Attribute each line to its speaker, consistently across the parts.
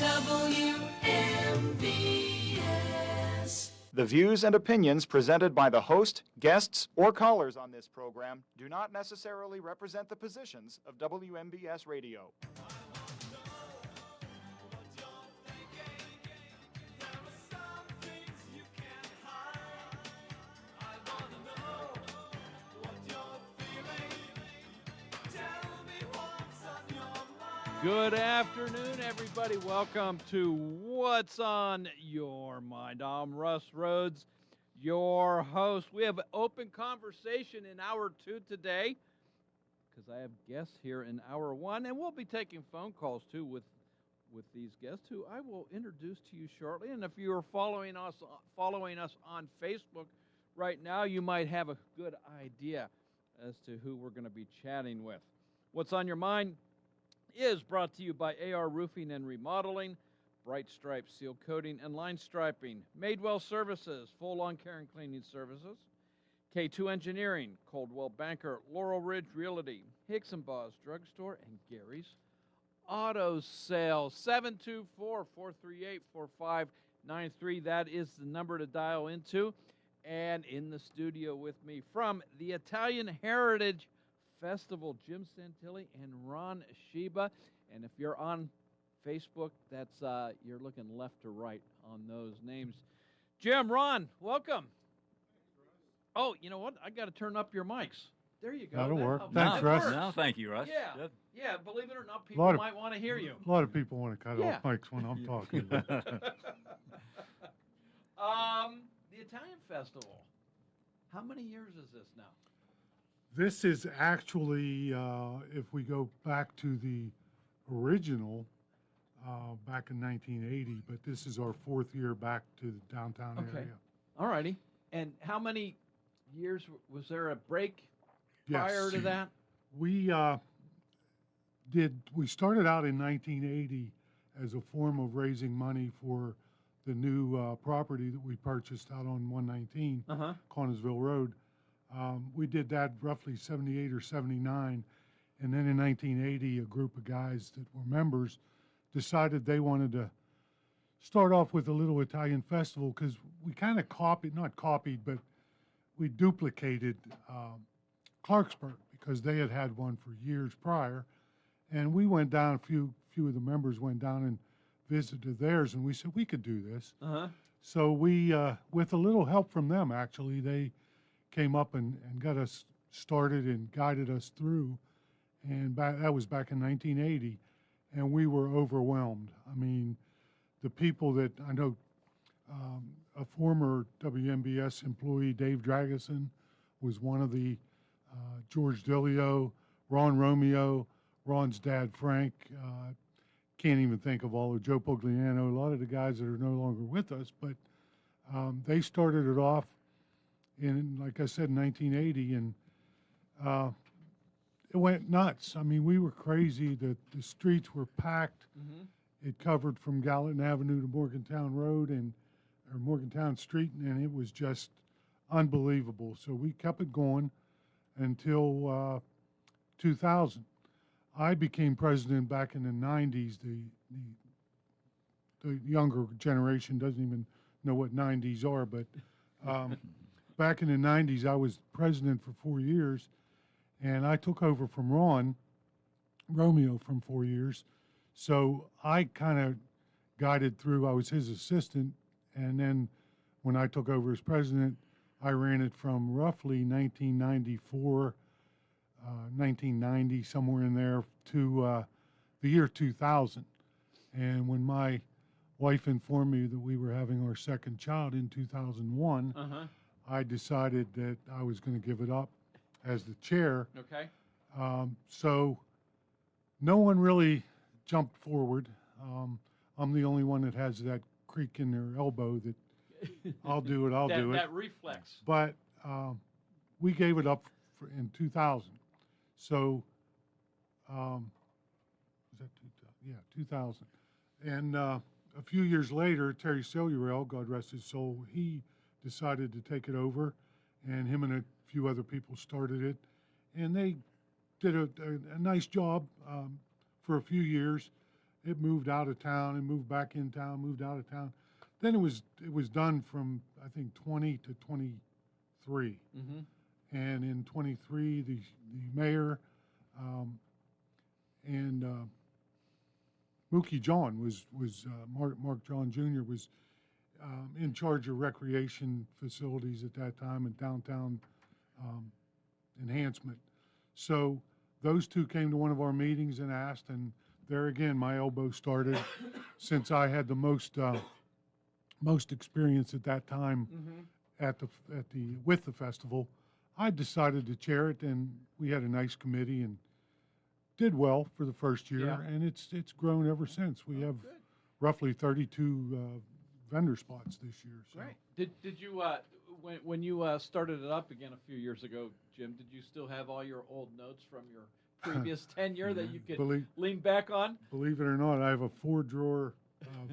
Speaker 1: WMBS.
Speaker 2: The views and opinions presented by the host, guests, or callers on this program do not necessarily represent the positions of WMBS Radio.
Speaker 3: Good afternoon, everybody. Welcome to What's on Your Mind. I'm Russ Rhodes, your host. We have an open conversation in hour 2 today because I have guests here in hour 1, and we'll be taking phone calls too with these guests who I will introduce to you shortly. And if you are following us on Facebook right now, you might have a good idea as to who we're going to be chatting with. What's on Your Mind is brought to you by AR Roofing and Remodeling, Bright Stripe Seal Coating and Line Striping, Madewell Services, Full Lawn Care and Cleaning Services, K2 Engineering, Coldwell Banker, Laurel Ridge Realty, Hicks & Baugh's Drugstore, and Gary's Auto Sales. 724-438-4593. That is the number to dial into. And in the studio with me from the Italian Heritage Festival, Jim Santilli and Ron Sheba. And if you're on Facebook, that's you're looking left to right on those names. Jim, Ron, welcome. Oh, you know what? I got to turn up your mics. There you go.
Speaker 4: That'll work.
Speaker 3: Helps.
Speaker 4: Thanks, Russ.
Speaker 5: No, thank you, Russ.
Speaker 3: Yeah.
Speaker 5: Good.
Speaker 3: Yeah, believe it or not, people might want to hear you.
Speaker 4: A lot of people want to cut
Speaker 3: Yeah.
Speaker 4: off mics when I'm talking.
Speaker 3: The Italian Festival. How many years is this now?
Speaker 4: This is actually, if we go back to the original, back in 1980, but this is our 4th year back to the downtown area.
Speaker 3: All righty. And how many years was there a break prior to that?
Speaker 4: We started out in 1980 as a form of raising money for the new property that we purchased out on 119, Connersville Road. We did that roughly 78 or 79. And then in 1980, a group of guys that were members decided they wanted to start off with a little Italian festival because we kind of not copied, but we duplicated Clarksburg because they had had one for years prior. And we went down, a few of the members went down and visited theirs, and we said we could do this. So we, with a little help from them, actually, they came up and got us started and guided us through. And that was back in 1980, and we were overwhelmed. I mean, the people that I know, a former WMBS employee, Dave Drageson, was one of the, George Dillio, Ron Romeo, Ron's dad, Frank, can't even think of all of Joe Pugliano, a lot of the guys that are no longer with us, but they started it off in, like I said, 1980, and it went nuts. I mean, we were crazy. The streets were packed. It covered from Gallatin Avenue to Morgantown Road or Morgantown Street, and it was just unbelievable. So we kept it going until 2000. I became president back in the 90s. The younger generation doesn't even know what 90s are, but back in the 90s, I was president for 4 years, and I took over from Ron Romeo from 4 years. So I kind of guided through. I was his assistant, and then when I took over as president, I ran it from roughly 1994, 1990, somewhere in there, to the year 2000. And when my wife informed me that we were having our second child in 2001, I decided that I was going to give it up as the chair.
Speaker 3: Okay.
Speaker 4: So no one really jumped forward. I'm the only one that has that creak in their elbow that I'll do it, I'll do it.
Speaker 3: That reflex.
Speaker 4: But we gave it up in 2000. So, was that 2000? Yeah, 2000. And a few years later, Terry Cellurel, God rest his soul, he decided to take it over, and him and a few other people started it. And they did a nice job for a few years. it moved out of town and moved back in town, moved out of town. Then it was done from, I think, 20 to 23. And in 23, the mayor and Mookie John was Mark John Jr. was in charge of recreation facilities at that time and downtown enhancement. So those two came to one of our meetings and asked, and there again, my elbow started since I had the most experience at that time with the festival. I decided to chair it, and we had a nice committee and did well for the first year, and it's grown ever since. We have roughly 32 vendor spots this year. So.
Speaker 3: Great. Did you when you started it up again a few years ago, Jim? Did you still have all your old notes from your previous tenure that you could lean back on?
Speaker 4: Believe it or not, I have a 4-drawer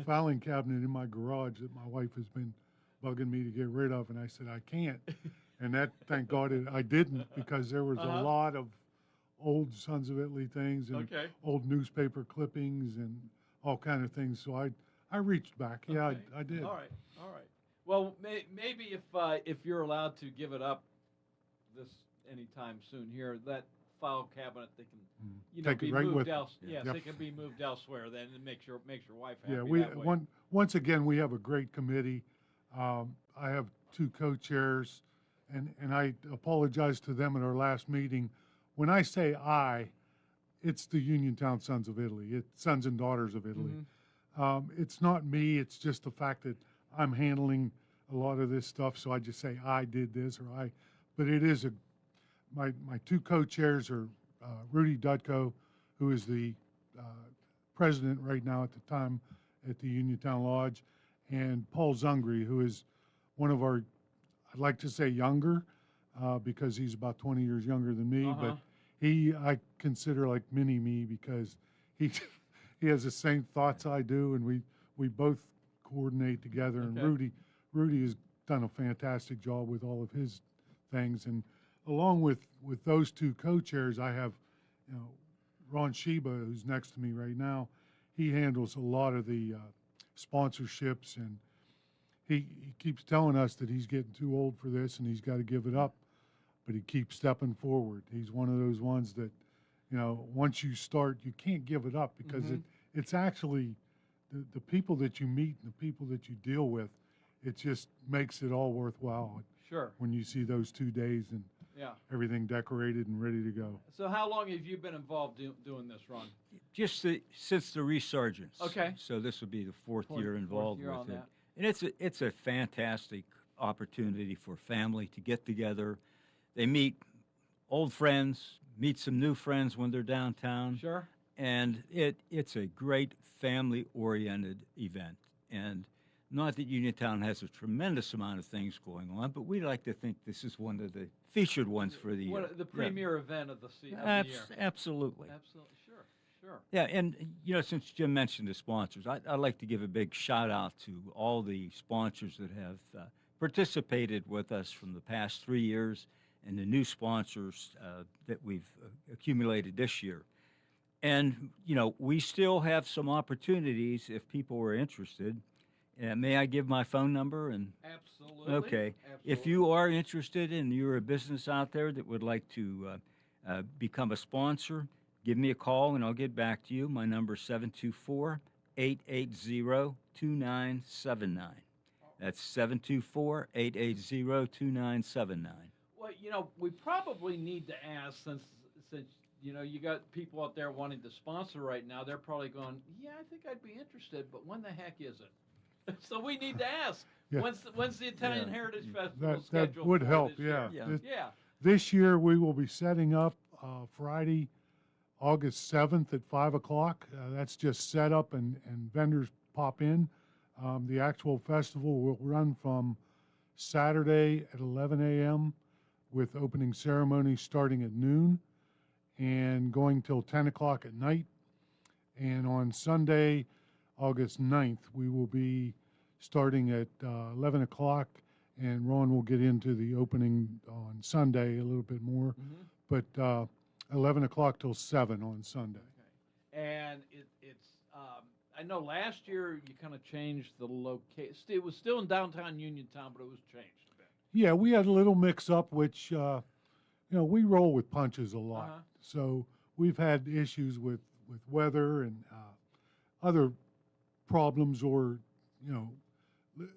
Speaker 4: filing cabinet in my garage that my wife has been bugging me to get rid of, and I said I can't. And that, thank God, I didn't, because there was a lot of old Sons of Italy things and old newspaper clippings and all kind of things. So I reached back. Yeah, I did.
Speaker 3: All right. Well, maybe if you're allowed to give it up this anytime soon here, that file cabinet, they can
Speaker 4: take
Speaker 3: be
Speaker 4: it right
Speaker 3: moved
Speaker 4: with
Speaker 3: else. Yes, they can be moved elsewhere then, and makes your wife happy.
Speaker 4: Yeah,
Speaker 3: that way.
Speaker 4: once again, we have a great committee. I have 2 co-chairs, and I apologize to them at our last meeting. When I say it's the Uniontown Sons of Italy. It's Sons and Daughters of Italy. It's not me. It's just the fact that I'm handling a lot of this stuff, so I just say I did this or I. But it is my 2 co-chairs are Rudy Dudko, who is the president right now at the time at the Uniontown Lodge, and Paul Zungri, who is one of our, I'd like to say younger, because he's about 20 years younger than me, but I consider like mini-me, because he has the same thoughts I do, and we both coordinate together, and Rudy has done a fantastic job with all of his things, and along with those 2 co-chairs, I have, Ron Sheba, who's next to me right now. He handles a lot of the sponsorships, and he keeps telling us that he's getting too old for this and he's got to give it up, but he keeps stepping forward. He's one of those ones that, once you start, you can't give it up, because it's actually the people that you meet and the people that you deal with, it just makes it all worthwhile.
Speaker 3: Sure.
Speaker 4: When you see those 2 days and everything decorated and ready to go.
Speaker 3: So how long have you been involved doing this, Ron?
Speaker 1: Just since the resurgence.
Speaker 3: Okay.
Speaker 1: So this will be the fourth year involved with it.
Speaker 3: That.
Speaker 1: And it's a fantastic opportunity for family to get together. They meet old friends, meet some new friends when they're downtown.
Speaker 3: Sure.
Speaker 1: And it's a great family-oriented event. And not that Uniontown has a tremendous amount of things going on, but we like to think this is one of the featured ones for the year.
Speaker 3: The premier event of the year.
Speaker 1: Absolutely.
Speaker 3: Absolutely. Sure.
Speaker 1: Yeah, and since Jim mentioned the sponsors, I'd like to give a big shout out to all the sponsors that have participated with us from the past 3 years, and the new sponsors that we've accumulated this year. And we still have some opportunities if people are interested. May I give my phone number?
Speaker 3: Absolutely.
Speaker 1: Okay.
Speaker 3: Absolutely.
Speaker 1: If you are interested and you're a business out there that would like to become a sponsor, give me a call and I'll get back to you. My number is 724-880-2979. That's 724-880-2979.
Speaker 3: Well, we probably need to ask, since you got people out there wanting to sponsor right now, they're probably going, yeah, I think I'd be interested, but when the heck is it? So we need to ask.
Speaker 4: Yeah.
Speaker 3: When's the Italian Heritage Festival scheduled?
Speaker 4: That would
Speaker 3: for
Speaker 4: help,
Speaker 3: this year?
Speaker 1: Yeah.
Speaker 4: This year we will be setting up Friday, August 7th at 5 o'clock. That's just set up and vendors pop in. The actual festival will run from Saturday at 11 a.m. with opening ceremony starting at noon and going till 10 o'clock at night. And on Sunday, August 9th, we will be starting at 11 o'clock, and Ron will get into the opening on Sunday a little bit more, but 11 o'clock till 7 on Sunday.
Speaker 3: Okay. And it's I know last year you kind of changed the location. It was still in downtown Uniontown, but it was changed a bit.
Speaker 4: Yeah, we had a little mix-up, which we roll with punches a lot.
Speaker 3: Uh-huh.
Speaker 4: So we've had issues with weather and other problems, or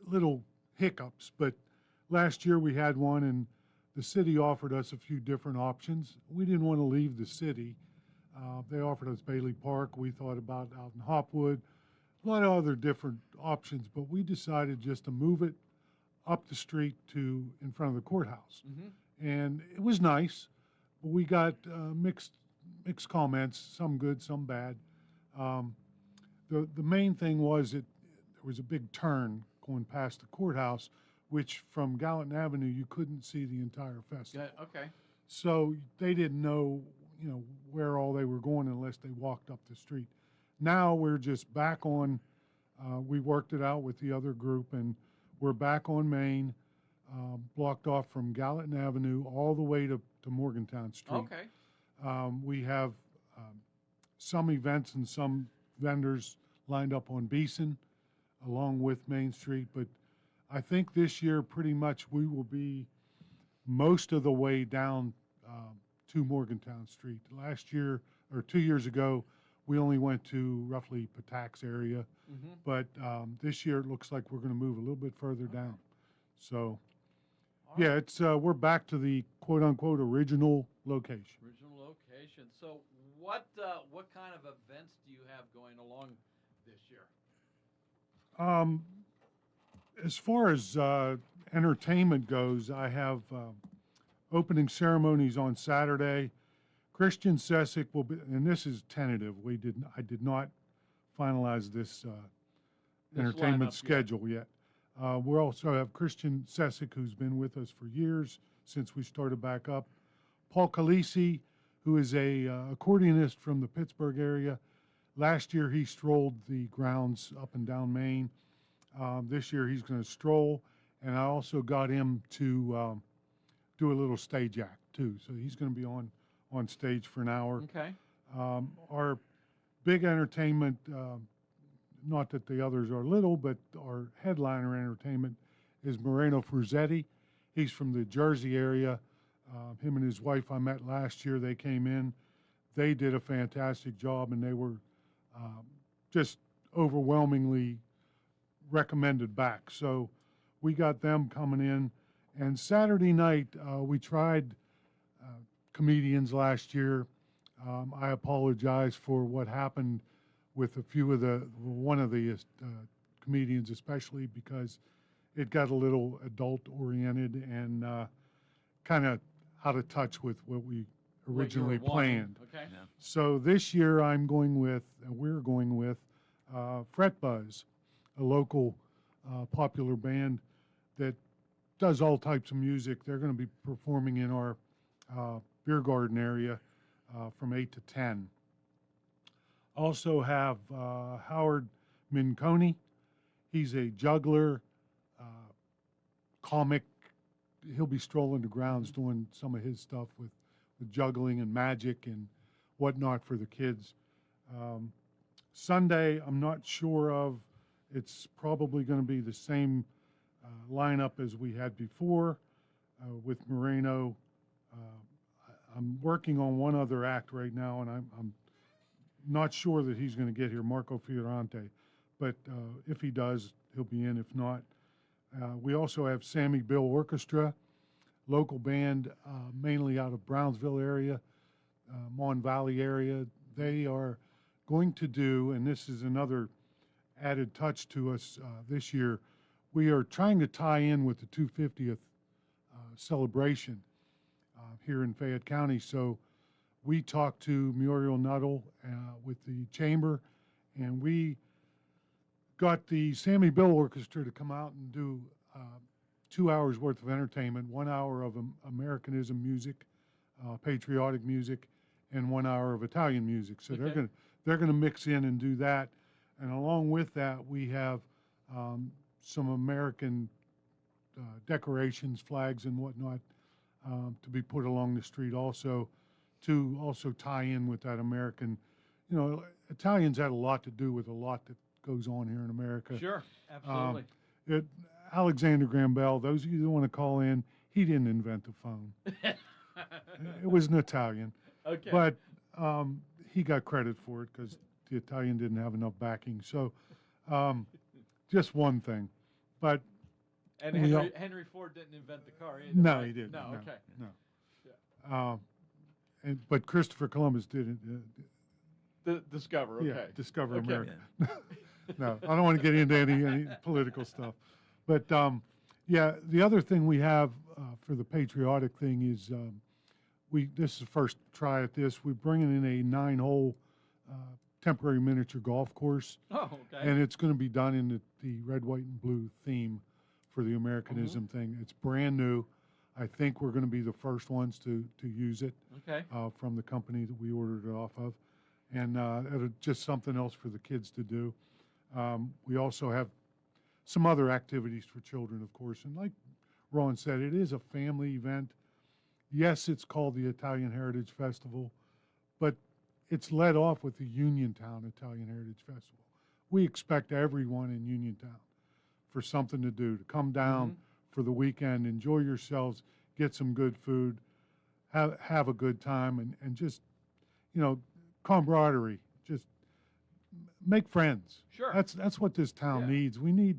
Speaker 4: little hiccups. But last year we had one, and the city offered us a few different options. We didn't want to leave the city. They offered us Bailey Park. We thought about out in Hopwood, a lot of other different options, but we decided just to move it up the street to in front of the courthouse.
Speaker 3: Mm-hmm.
Speaker 4: And it was nice, but we got mixed comments, some good, some bad. The main thing was there was a big turn going past the courthouse, which from Gallatin Avenue you couldn't see the entire festival.
Speaker 3: Yeah, okay.
Speaker 4: So they didn't know, where all they were going unless they walked up the street. Now we're just back on. We worked it out with the other group, and we're back on Main, blocked off from Gallatin Avenue all the way to Morgantown Street.
Speaker 3: Okay.
Speaker 4: We have some events and some vendors lined up on Beeson along with Main Street, but I think this year pretty much we will be most of the way down to Morgantown Street. Last year, or 2 years ago, we only went to roughly Patax area,
Speaker 3: Mm-hmm.
Speaker 4: but this year it looks like we're going to move a little bit further down. So,
Speaker 3: All
Speaker 4: yeah,
Speaker 3: right.
Speaker 4: it's we're back to the quote-unquote original location.
Speaker 3: Original location. So what kind of events do you have going along this year?
Speaker 4: As far as entertainment goes, I have opening ceremonies on Saturday. Christian Sessick will be, and this is tentative. I did not finalize this entertainment
Speaker 3: lineup
Speaker 4: schedule yet. We also have Christian Sessick, who's been with us for years since we started back up. Paul Calisi, who is a accordionist from the Pittsburgh area. Last year he strolled the grounds up and down Main. This year he's going to stroll, and I also got him to do a little stage act too. So he's going to be on stage for an hour.
Speaker 3: Okay.
Speaker 4: Our big entertainment, not that the others are little, but our headliner entertainment is Moreno Fruzetti. He's from the Jersey area. Him and his wife I met last year. They came in. They did a fantastic job, and they were just overwhelmingly recommended back. So we got them coming in. And Saturday night, we tried comedians last year. I apologize for what happened with one of the comedians, especially because it got a little adult oriented and kind of out of touch with what we originally
Speaker 3: What you were wanting.
Speaker 4: planned.
Speaker 3: Okay.
Speaker 1: Yeah.
Speaker 4: So this year we're going with Fret Buzz, a local popular band that does all types of music. They're going to be performing in our beer garden area from 8 to 10. Also have Howard Minconi. He's a juggler, comic. He'll be strolling the grounds doing some of his stuff with juggling and magic and whatnot for the kids. Sunday, I'm not sure of. It's probably going to be the same lineup as we had before with Moreno. I'm working on one other act right now, and I'm not sure that he's going to get here, Marco Fiorante. But if he does, he'll be in. If not, we also have Sammy Bill Orchestra, local band, mainly out of Brownsville area, Mon Valley area. They are going to do, and this is another added touch to us this year, we are trying to tie in with the 250th celebration here in Fayette County. So we talked to Muriel Nuttall with the chamber, and we got the Sammy Bill Orchestra to come out and do 2 hours worth of entertainment, 1 hour of Americanism music, patriotic music, and 1 hour of Italian music. So
Speaker 3: Okay.
Speaker 4: they're gonna mix in and do that, and along with that we have some American decorations, flags, and whatnot to be put along the street also, to also tie in with that American. Italians had a lot to do with a lot that goes on here in America.
Speaker 3: Sure, absolutely.
Speaker 4: Alexander Graham Bell, those of you that want to call in, he didn't invent the phone. It was an Italian.
Speaker 3: Okay.
Speaker 4: But he got credit for it because the Italian didn't have enough backing. So just one thing. But
Speaker 3: and Henry Ford didn't invent the car either.
Speaker 4: no,
Speaker 3: right?
Speaker 4: he didn't.
Speaker 3: No, okay.
Speaker 4: No.
Speaker 3: Yeah.
Speaker 4: But Christopher Columbus didn't.
Speaker 3: Discover, okay.
Speaker 4: Yeah, discover
Speaker 3: Okay.
Speaker 4: America. No, I don't want to get into any political stuff. But yeah, the other thing we have for the patriotic thing is this is the first try at this. We're bringing in a 9-hole temporary miniature golf course.
Speaker 3: Oh, okay.
Speaker 4: And it's going to be done in the red, white, and blue theme for the Americanism thing. It's brand new. I think we're going to be the first ones to use it
Speaker 3: Okay.
Speaker 4: from the company that we ordered it off of. And it'll just something else for the kids to do. We also have some other activities for children, of course. And like Ron said, it is a family event. Yes, it's called the Italian Heritage Festival, but it's led off with the Uniontown Italian Heritage Festival. We expect everyone in Uniontown for something to do, to come down for the weekend, enjoy yourselves, get some good food, have a good time, and just, camaraderie. Just make friends.
Speaker 3: Sure.
Speaker 4: That's what this town needs. We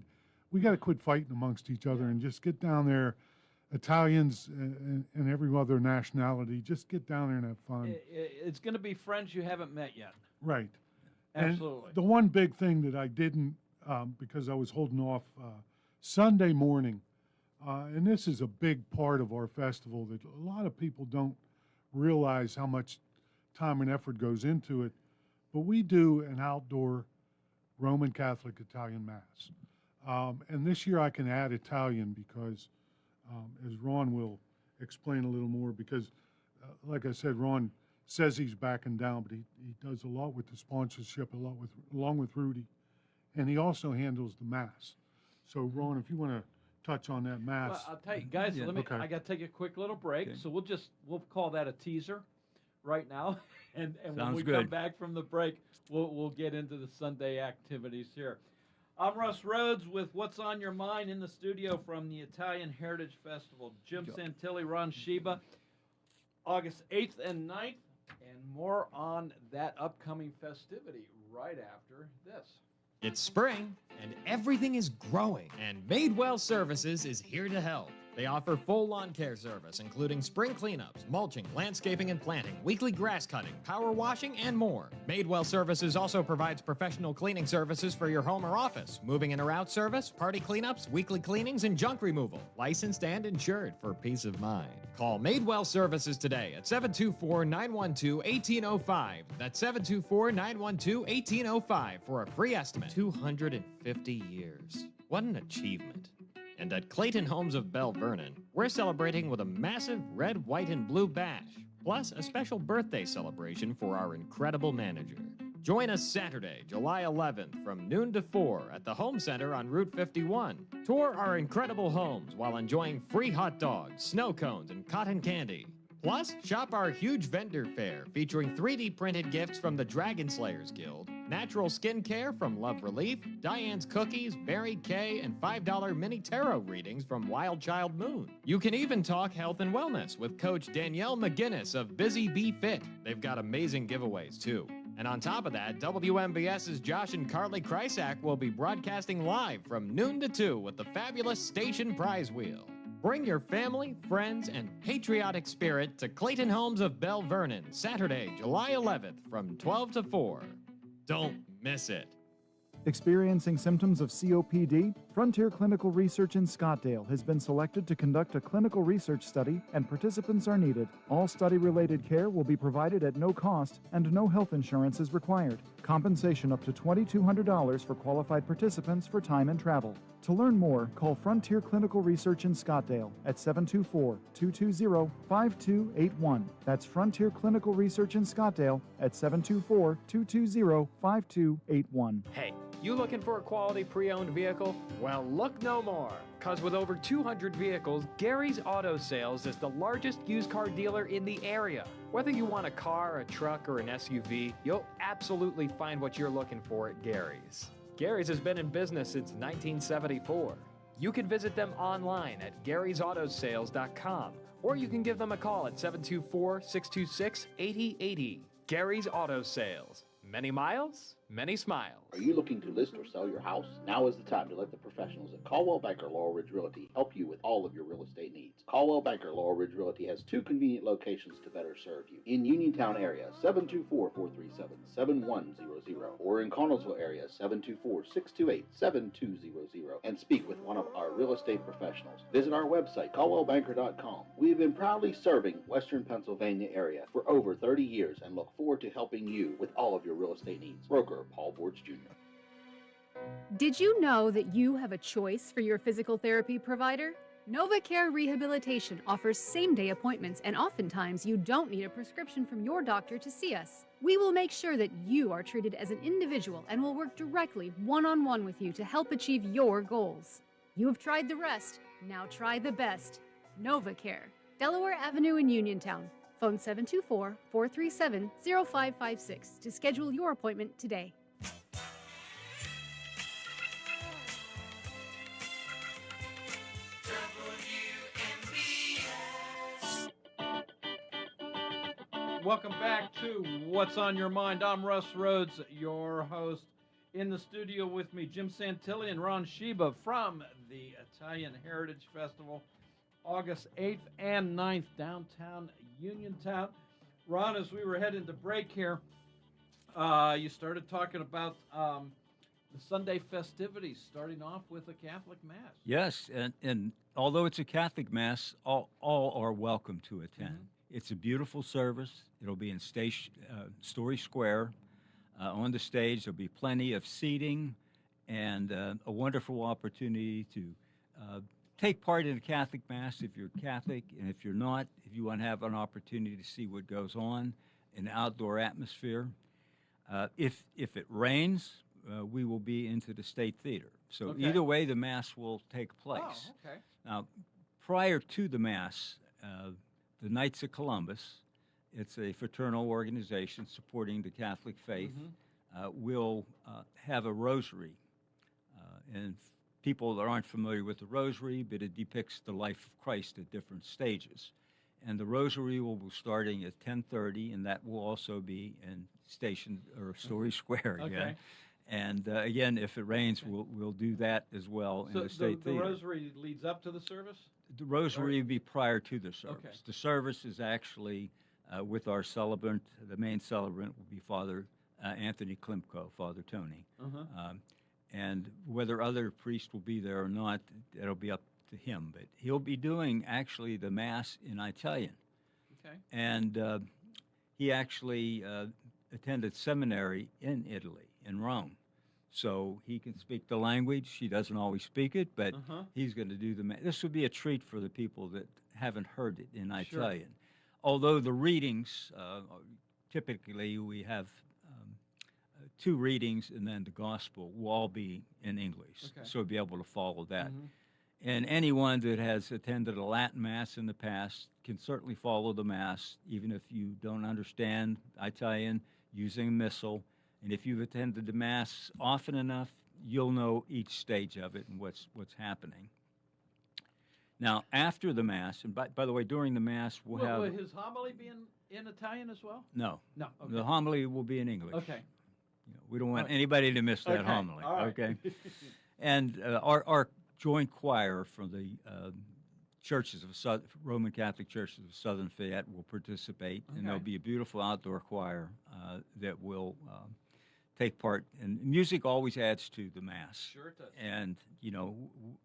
Speaker 4: got to quit fighting amongst each other and just get down there. Italians and every other nationality, just get down there and have fun.
Speaker 3: It's going to be friends you haven't met yet.
Speaker 4: Right.
Speaker 3: Absolutely.
Speaker 4: And the one big thing that I didn't, because I was holding off Sunday morning, and this is a big part of our festival that a lot of people don't realize how much time and effort goes into it, but we do an outdoor Roman Catholic Italian Mass. And this year I can add Italian because, as Ron will explain a little more, because, like I said, Ron says he's backing down, but he does a lot with the sponsorship, along with Rudy, and he also handles the Mass. So, Ron, if you want to touch on that Mass.
Speaker 3: Well, I'll tell you, guys,
Speaker 4: Okay.
Speaker 3: I got to take a quick little break,
Speaker 1: Okay.
Speaker 3: so we'll call that a teaser right now, and when
Speaker 1: Sounds
Speaker 3: we
Speaker 1: good.
Speaker 3: come back from the break, we'll get into the Sunday activities here. I'm Russ Rhodes with What's on Your Mind in the studio from the Italian Heritage Festival. Jim Santilli, Ron Sheba, August 8th and 9th, and more on that upcoming festivity right after this.
Speaker 5: It's spring, and everything is growing, and Madewell Services is here to help. They offer full lawn care service, including spring cleanups, mulching, landscaping and planting, weekly grass cutting, power washing, and more. Madewell Services also provides professional cleaning services for your home or office, moving in or out service, party cleanups, weekly cleanings, and junk removal. Licensed and insured for peace of mind. Call Madewell Services today at 724-912-1805. That's 724-912-1805 for a free estimate. 250 years. What an achievement. And at Clayton Homes of Bell Vernon, we're celebrating with a massive red, white, and blue bash, plus a special birthday celebration for our incredible manager. Join us Saturday, July 11th from noon to 4 at the Home Center on Route 51. Tour our incredible homes while enjoying free hot dogs, snow cones, and cotton candy. Plus, shop our huge vendor fair featuring 3D printed gifts from the Dragon Slayers Guild, natural skincare from Love Relief, Diane's Cookies, Mary Kay, and $5 mini tarot readings from Wild Child Moon. You can even talk health and wellness with Coach Danielle McGinnis of Busy Bee Fit. They've got amazing giveaways, too. And on top of that, WMBS's Josh and Carly Krysak will be broadcasting live from noon to 2 with the fabulous Station Prize Wheel. Bring your family, friends, and patriotic spirit to Clayton Homes of Bell Vernon, Saturday, July 11th from 12 to 4. Don't miss it.
Speaker 2: Experiencing symptoms of COPD? Frontier Clinical Research in Scottsdale has been selected to conduct a clinical research study, and participants are needed. All study-related care will be provided at no cost, and no health insurance is required. Compensation up to $2,200 for qualified participants for time and travel. To learn more, call Frontier Clinical Research in Scottsdale at 724-220-5281. That's Frontier Clinical Research in Scottsdale at 724-220-5281.
Speaker 6: Hey, you looking for a quality pre-owned vehicle? Well, look no more, because with over 200 vehicles, Gary's Auto Sales is the largest used car dealer in the area. Whether you want a car, a truck, or an SUV, you'll absolutely find what you're looking for at Gary's. Gary's has been in business since 1974. You can visit them online at garysautosales.com, or you can give them a call at 724-626-8080. Gary's Auto Sales. Many miles, many smiles.
Speaker 7: Are you looking to list or sell your house? Now is the time to let the professionals at Caldwell Banker Laurel Ridge Realty help you with all of your real estate needs. Caldwell Banker Laurel Ridge Realty has 2 convenient locations to better serve you. In Uniontown area, 724-437-7100, or in Connellsville area, 724-628-7200, and speak with one of our real estate professionals. Visit our website, caldwellbanker.com. We have been proudly serving Western Pennsylvania area for over 30 years and look forward to helping you with all of your real estate needs. Broker Paul Borge Jr.
Speaker 8: Did you know that you have a choice for your physical therapy provider? NovaCare Rehabilitation offers same-day appointments, and oftentimes you don't need a prescription from your doctor to see us. We will make sure that you are treated as an individual and will work directly one-on-one with you to help achieve your goals. You have tried the rest, now try the best. NovaCare, Delaware Avenue in Uniontown. Phone 724-437-0556 to schedule your appointment today.
Speaker 3: Welcome back to What's on Your Mind. I'm Russ Rhodes, your host. In the studio with me, Jim Santilli and Ron Sheba from the Italian Heritage Festival, August 8th and 9th, downtown Uniontown. Ron, as we were heading to break here, you started talking about the Sunday festivities, starting off with a Catholic Mass.
Speaker 1: Yes, and although it's a Catholic Mass, all are welcome to attend.
Speaker 3: Mm-hmm.
Speaker 1: It's a beautiful service. It'll be in Story Square. On the stage, there'll be plenty of seating and a wonderful opportunity to take part in a Catholic Mass if you're Catholic, and if you're not, if you want to have an opportunity to see what goes on in the outdoor atmosphere. If it rains, we will be into the State Theater. So
Speaker 3: Okay.
Speaker 1: either way, the Mass will take place.
Speaker 3: Oh, okay.
Speaker 1: Now, prior to the Mass, the Knights of Columbus, it's a fraternal organization supporting the Catholic faith, will have a rosary. And people that aren't familiar with the rosary, but it depicts the life of Christ at different stages. And the rosary will be starting at 10:30, and that will also be in Story Square again.
Speaker 3: Okay.
Speaker 1: And again, if it rains, we'll do that as well in
Speaker 3: So
Speaker 1: the State
Speaker 3: the
Speaker 1: Theater.
Speaker 3: rosary leads up to the service?
Speaker 1: The rosary will be prior to the service.
Speaker 3: Okay.
Speaker 1: The service is actually with our celebrant. The main celebrant will be Father Anthony Klimko, Father Tony. And whether other priests will be there or not, it'll be up to him. But he'll be doing actually the Mass in Italian.
Speaker 3: Okay.
Speaker 1: And he actually attended seminary in Italy, in Rome. So he can speak the language. He doesn't always speak it, but he's going to do the Mass. This would be a treat for the people that haven't heard it in Italian. Although the readings, typically we have 2 readings, and then the gospel will all be in English.
Speaker 3: Okay.
Speaker 1: So we'll be able to follow that. And anyone that has attended a Latin Mass in the past can certainly follow the Mass, even if you don't understand Italian, using a missal. And if you've attended the Mass often enough, you'll know each stage of it and what's happening. Now, after the Mass, and by the way, during the Mass, we'll have...
Speaker 3: Will his homily be in Italian as well?
Speaker 1: No.
Speaker 3: No. Okay.
Speaker 1: The homily will be in English.
Speaker 3: Okay.
Speaker 1: We don't want anybody to miss that
Speaker 3: Okay.
Speaker 1: homily.
Speaker 3: All right.
Speaker 1: Okay. And our joint choir from the Roman Catholic Churches of Southern Fayette will participate, and there'll
Speaker 3: Okay.
Speaker 1: be a beautiful outdoor choir that will take part. And music always adds to the Mass.
Speaker 3: Sure it does.
Speaker 1: And,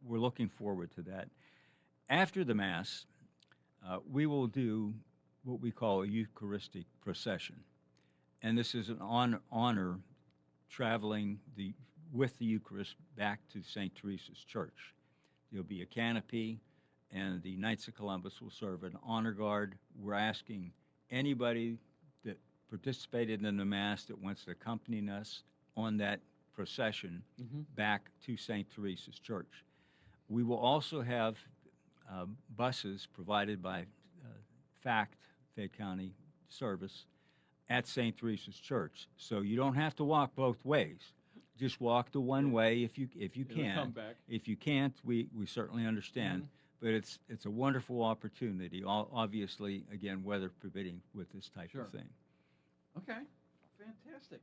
Speaker 1: we're looking forward to that. After the Mass, we will do what we call a Eucharistic procession. And this is an honor traveling with the Eucharist back to St. Teresa's Church. There'll be a canopy, and the Knights of Columbus will serve an honor guard. We're asking anybody that participated in the Mass that wants to accompany us on that procession back to St. Teresa's Church. We will also have buses provided by Fayette County Service at St. Teresa's Church. So you don't have to walk both ways. just walk the one way if you
Speaker 3: It'll
Speaker 1: can.
Speaker 3: come back.
Speaker 1: If you can't, we certainly understand. But it's a wonderful opportunity. Obviously, again, weather permitting with this type
Speaker 3: Sure.
Speaker 1: of thing.
Speaker 3: Okay, fantastic.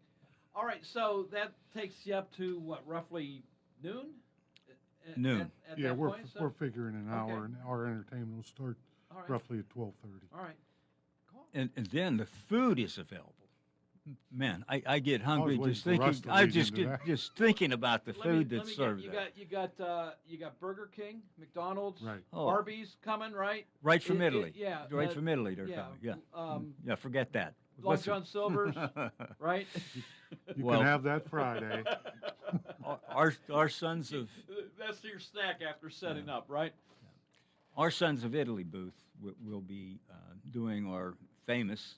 Speaker 3: All right, so that takes you up to what, roughly noon?
Speaker 1: Noon.
Speaker 3: At
Speaker 4: Yeah,
Speaker 3: that
Speaker 4: we're,
Speaker 3: point, so-
Speaker 4: we're figuring an
Speaker 3: Okay.
Speaker 4: hour, and our entertainment will start
Speaker 3: all right.
Speaker 4: roughly at 12:30.
Speaker 3: All right. Cool.
Speaker 1: And then the food is available. Man, I get hungry
Speaker 4: waiting
Speaker 1: just
Speaker 4: for Russ
Speaker 1: thinking.
Speaker 4: to
Speaker 1: I
Speaker 4: lead
Speaker 1: just
Speaker 4: into
Speaker 1: get,
Speaker 4: that.
Speaker 1: just thinking about the food
Speaker 3: Let
Speaker 1: that's
Speaker 3: me
Speaker 1: served
Speaker 3: get,
Speaker 1: there.
Speaker 3: you got Burger King, McDonald's,
Speaker 4: Right.
Speaker 1: Oh.
Speaker 3: Arby's coming, right?
Speaker 1: Right from Italy.
Speaker 3: Yeah.
Speaker 1: Right from Italy, they're
Speaker 3: yeah,
Speaker 1: coming. Yeah.
Speaker 3: um,
Speaker 1: Yeah, forget that.
Speaker 3: Long
Speaker 1: Listen.
Speaker 3: John Silver's, right?
Speaker 4: You
Speaker 1: Well-
Speaker 4: can have that Friday.
Speaker 1: Our sons of
Speaker 3: That's your snack after setting up, right?
Speaker 1: Our Sons of Italy booth will be doing our famous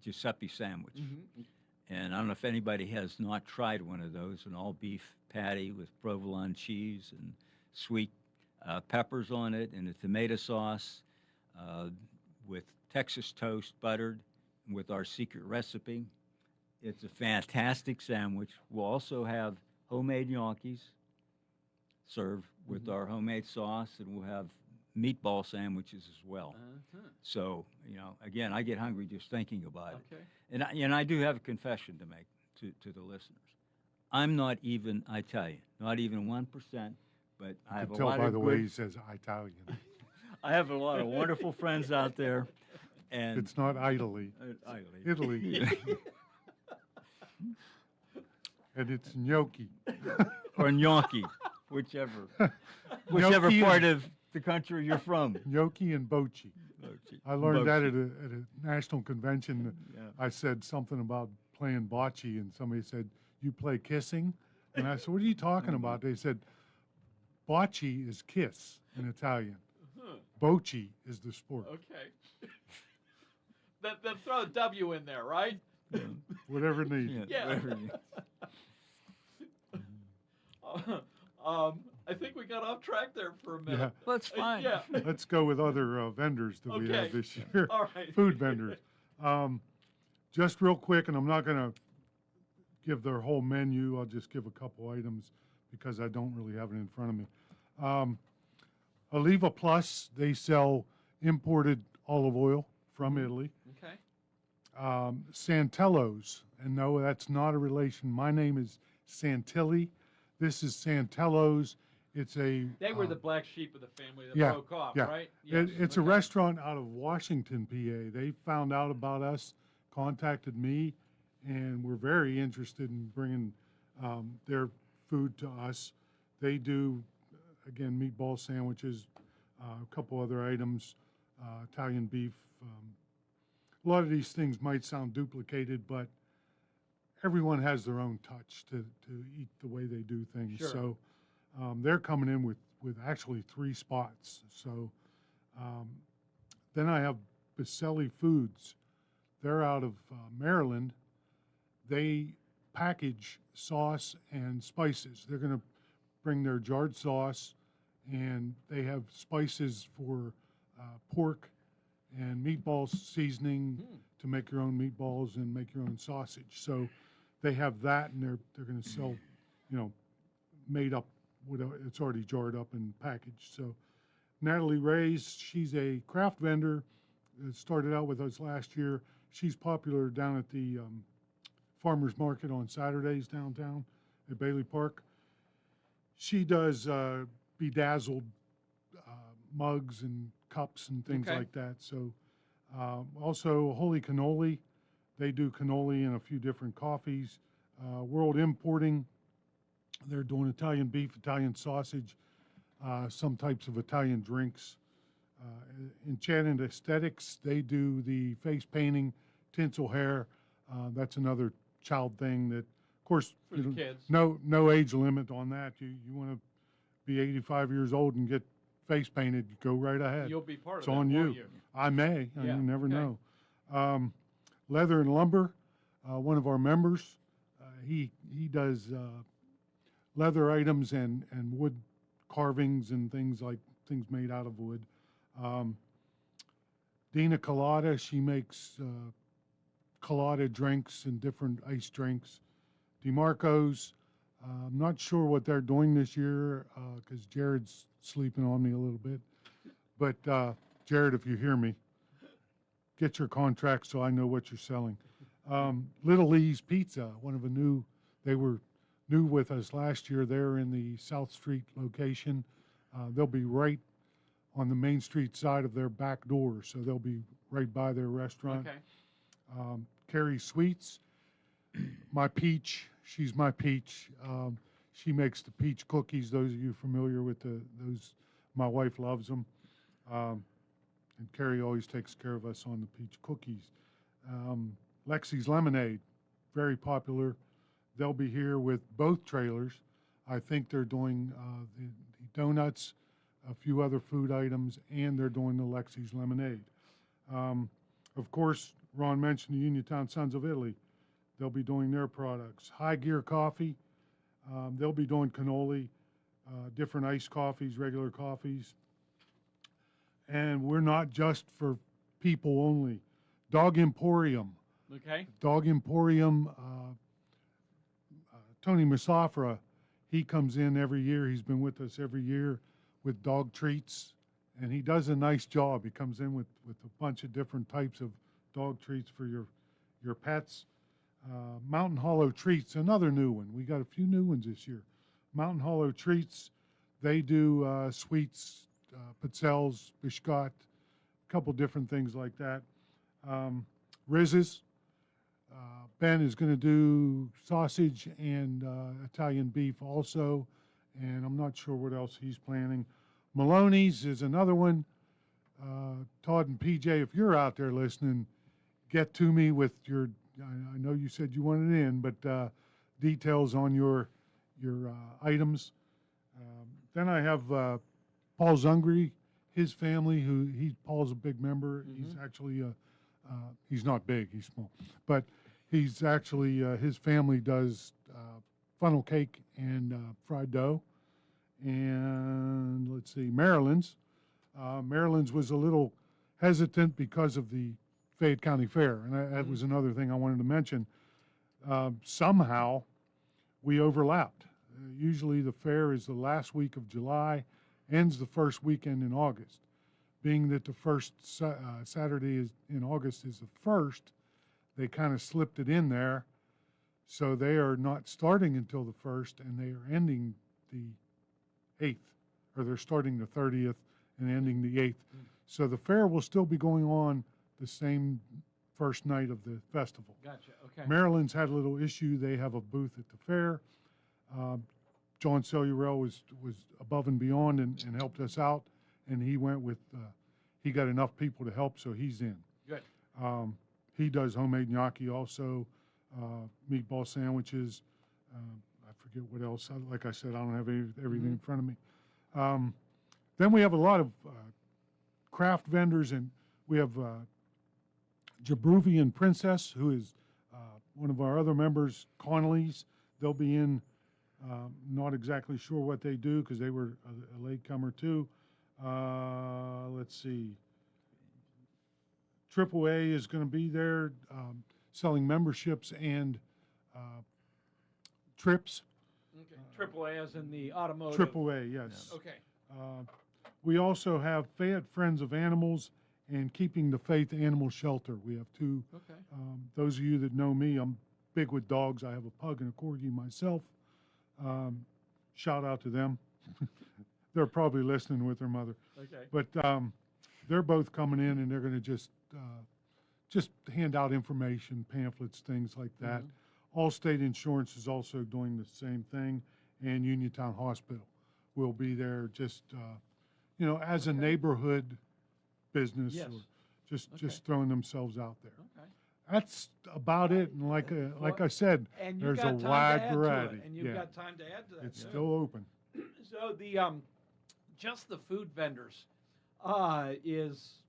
Speaker 1: Giuseppe sandwich.
Speaker 3: Mm-hmm.
Speaker 1: And I don't know if anybody has not tried one of those, an all beef patty with provolone cheese and sweet peppers on it, and a tomato sauce with Texas toast buttered with our secret recipe. It's a fantastic sandwich. We'll also have homemade gnocchis served with
Speaker 3: Mm-hmm.
Speaker 1: our homemade sauce, and we'll have meatball sandwiches as well.
Speaker 3: Uh-huh.
Speaker 1: So, again, I get hungry just thinking about it.
Speaker 3: Okay.
Speaker 1: And I do have a confession to make to the listeners. I'm not even Italian, not even 1%, but I
Speaker 4: You
Speaker 1: have
Speaker 4: can
Speaker 1: a
Speaker 4: tell
Speaker 1: lot
Speaker 4: by
Speaker 1: of
Speaker 4: the
Speaker 1: good,
Speaker 4: way he says Italian.
Speaker 1: I have a lot of wonderful friends out there, and
Speaker 4: It's not Italy, Italy. And it's gnocchi.
Speaker 1: or gnocchi, whichever part of the country you're from.
Speaker 4: Gnocchi and bocce. I learned that at a national convention.
Speaker 1: Yeah.
Speaker 4: I said something about playing bocce, and somebody said, "You play kissing?" And I said, "What are you talking about?" They said, "Bocce is kiss in Italian. Bocce is the sport."
Speaker 3: Okay. Then throw a W in there, right?
Speaker 4: Whatever needed.
Speaker 3: Yeah.
Speaker 1: whatever you-
Speaker 3: I think we got off track there for a minute.
Speaker 4: Yeah.
Speaker 1: Well, it's fine.
Speaker 3: Yeah.
Speaker 4: Let's go with other vendors that we
Speaker 3: Okay.
Speaker 4: have this year.
Speaker 3: All right.
Speaker 4: Food vendors. Just real quick, and I'm not going to give their whole menu. I'll just give a couple items because I don't really have it in front of me. Oliva Plus, they sell imported olive oil from Italy.
Speaker 3: Okay.
Speaker 4: Santello's, and no, that's not a relation. My name is Santilli. This is Santello's. It's a.
Speaker 3: They were the black sheep of the family that
Speaker 4: yeah,
Speaker 3: broke off,
Speaker 4: yeah.
Speaker 3: right?
Speaker 4: It's a
Speaker 3: Okay.
Speaker 4: restaurant out of Washington, PA. They found out about us, contacted me, and were very interested in bringing their food to us. They do, again, meatball sandwiches, a couple other items, Italian beef. A lot of these things might sound duplicated, but everyone has their own touch to eat the way they do things.
Speaker 3: Sure.
Speaker 4: So they're coming in with actually 3 spots. So then I have Baselli Foods. They're out of Maryland. They package sauce and spices. They're going to bring their jarred sauce, and they have spices for pork and meatball seasoning to make your own meatballs and make your own sausage. So they have that, and they're going to sell, made up. It's already jarred up and packaged. So Natalie Ray's, she's a craft vendor that started out with us last year. She's popular down at the farmers market on Saturdays downtown at Bailey Park. She does bedazzled mugs and cups and things
Speaker 3: Okay.
Speaker 4: like that. So also Holy Cannoli, they do cannoli and a few different coffees. World Importing, they're doing Italian beef, Italian sausage, some types of Italian drinks. Enchanted Aesthetics, they do the face painting, tinsel hair. That's another child thing that, of course,
Speaker 3: For the kids.
Speaker 4: no age limit on that. You want to be 85 years old and get face painted, go right ahead.
Speaker 3: You'll be part of
Speaker 4: It's
Speaker 3: that,
Speaker 4: on
Speaker 3: won't
Speaker 4: you. I may.
Speaker 3: Yeah,
Speaker 4: You never
Speaker 3: okay.
Speaker 4: know. Leather and Lumber, one of our members, he does leather items and wood carvings and things made out of wood. Dina Colada, she makes colada drinks and different ice drinks. DeMarco's, I'm not sure what they're doing this year because Jared's sleeping on me a little bit. But Jared, if you hear me, get your contract so I know what you're selling. Little Lee's Pizza, they were new with us last year. They're in the South Street location. They'll be right on the Main Street side of their back door, so they'll be right by their restaurant.
Speaker 3: Okay.
Speaker 4: Carrie Sweets, my peach. She's my peach. She makes the peach cookies. Those of you familiar with those, my wife loves them. And Carrie always takes care of us on the peach cookies. Lexi's Lemonade, very popular. They'll be here with both trailers. I think they're doing the donuts, a few other food items, and they're doing the Lexi's Lemonade. Of course, Ron mentioned the Uniontown Sons of Italy. They'll be doing their products. High Gear Coffee, they'll be doing cannoli, different iced coffees, regular coffees. And we're not just for people only. Dog Emporium.
Speaker 3: Okay.
Speaker 4: Dog Emporium, Tony Musafra, he comes in every year. He's been with us every year with dog treats, and he does a nice job. He comes in with a bunch of different types of dog treats for your pets. Mountain Hollow Treats, another new one. We got a few new ones this year. Mountain Hollow Treats, they do sweets, pizzelles, biscotte, a couple different things like that. Riz's, Ben is going to do sausage and Italian beef also, and I'm not sure what else he's planning. Maloney's is another one. Todd and PJ, if you're out there listening, get to me with your, I know you said you wanted it in, but details on your items. Then I have Paul Zungri, his family, Paul's a big member.
Speaker 3: Mm-hmm.
Speaker 4: He's actually, he's not big, he's small, but he's actually, his family does funnel cake and fried dough. And let's see, Maryland's. Maryland's was a little hesitant because of the Fayette County Fair, and that was another thing I wanted to mention. Somehow, we overlapped. Usually the fair is the last week of July, ends the first weekend in August. Being that the first Saturday in August is the first, they kind of slipped it in there. So they are not starting until the 1st, and they are ending the 8th, or they're starting the 30th and ending the 8th. So the fair will still be going on the same first night of the festival.
Speaker 3: Gotcha. Okay.
Speaker 4: Maryland's had a little issue. They have a booth at the fair. John Cellurell was above and beyond and helped us out, and he went with, he got enough people to help, so he's in.
Speaker 3: Good.
Speaker 4: He does homemade gnocchi also, meatball sandwiches. I forget what else. Like I said, I don't have everything in front of me. Then we have a lot of craft vendors, and we have Jabruvian Princess, who is one of our other members, Connolly's. They'll be in, not exactly sure what they do because they were a latecomer too. Let's see. AAA is going to be there selling memberships and trips.
Speaker 3: Okay. AAA as in the automotive.
Speaker 4: AAA, yes.
Speaker 3: Okay.
Speaker 4: We also have Fayette Friends of Animals and Keeping the Faith Animal Shelter. We have two.
Speaker 3: Okay.
Speaker 4: Those of you that know me, I'm big with dogs. I have a pug and a corgi myself. Shout out to them. They're probably listening with their mother.
Speaker 3: Okay.
Speaker 4: But they're both coming in, and they're going to just hand out information, pamphlets, things like that. Allstate Insurance is also doing the same thing, and Uniontown Hospital will be there just, as a neighborhood business,
Speaker 3: Yes.
Speaker 4: or just throwing themselves out there.
Speaker 3: Okay.
Speaker 4: That's about it. And like I said,
Speaker 3: And
Speaker 4: there's
Speaker 3: you've got
Speaker 4: a
Speaker 3: time to
Speaker 4: wide
Speaker 3: add to
Speaker 4: variety.
Speaker 3: it, and you've got time to add to that.
Speaker 4: It's
Speaker 3: too.
Speaker 4: still open.
Speaker 3: So the just the food vendors is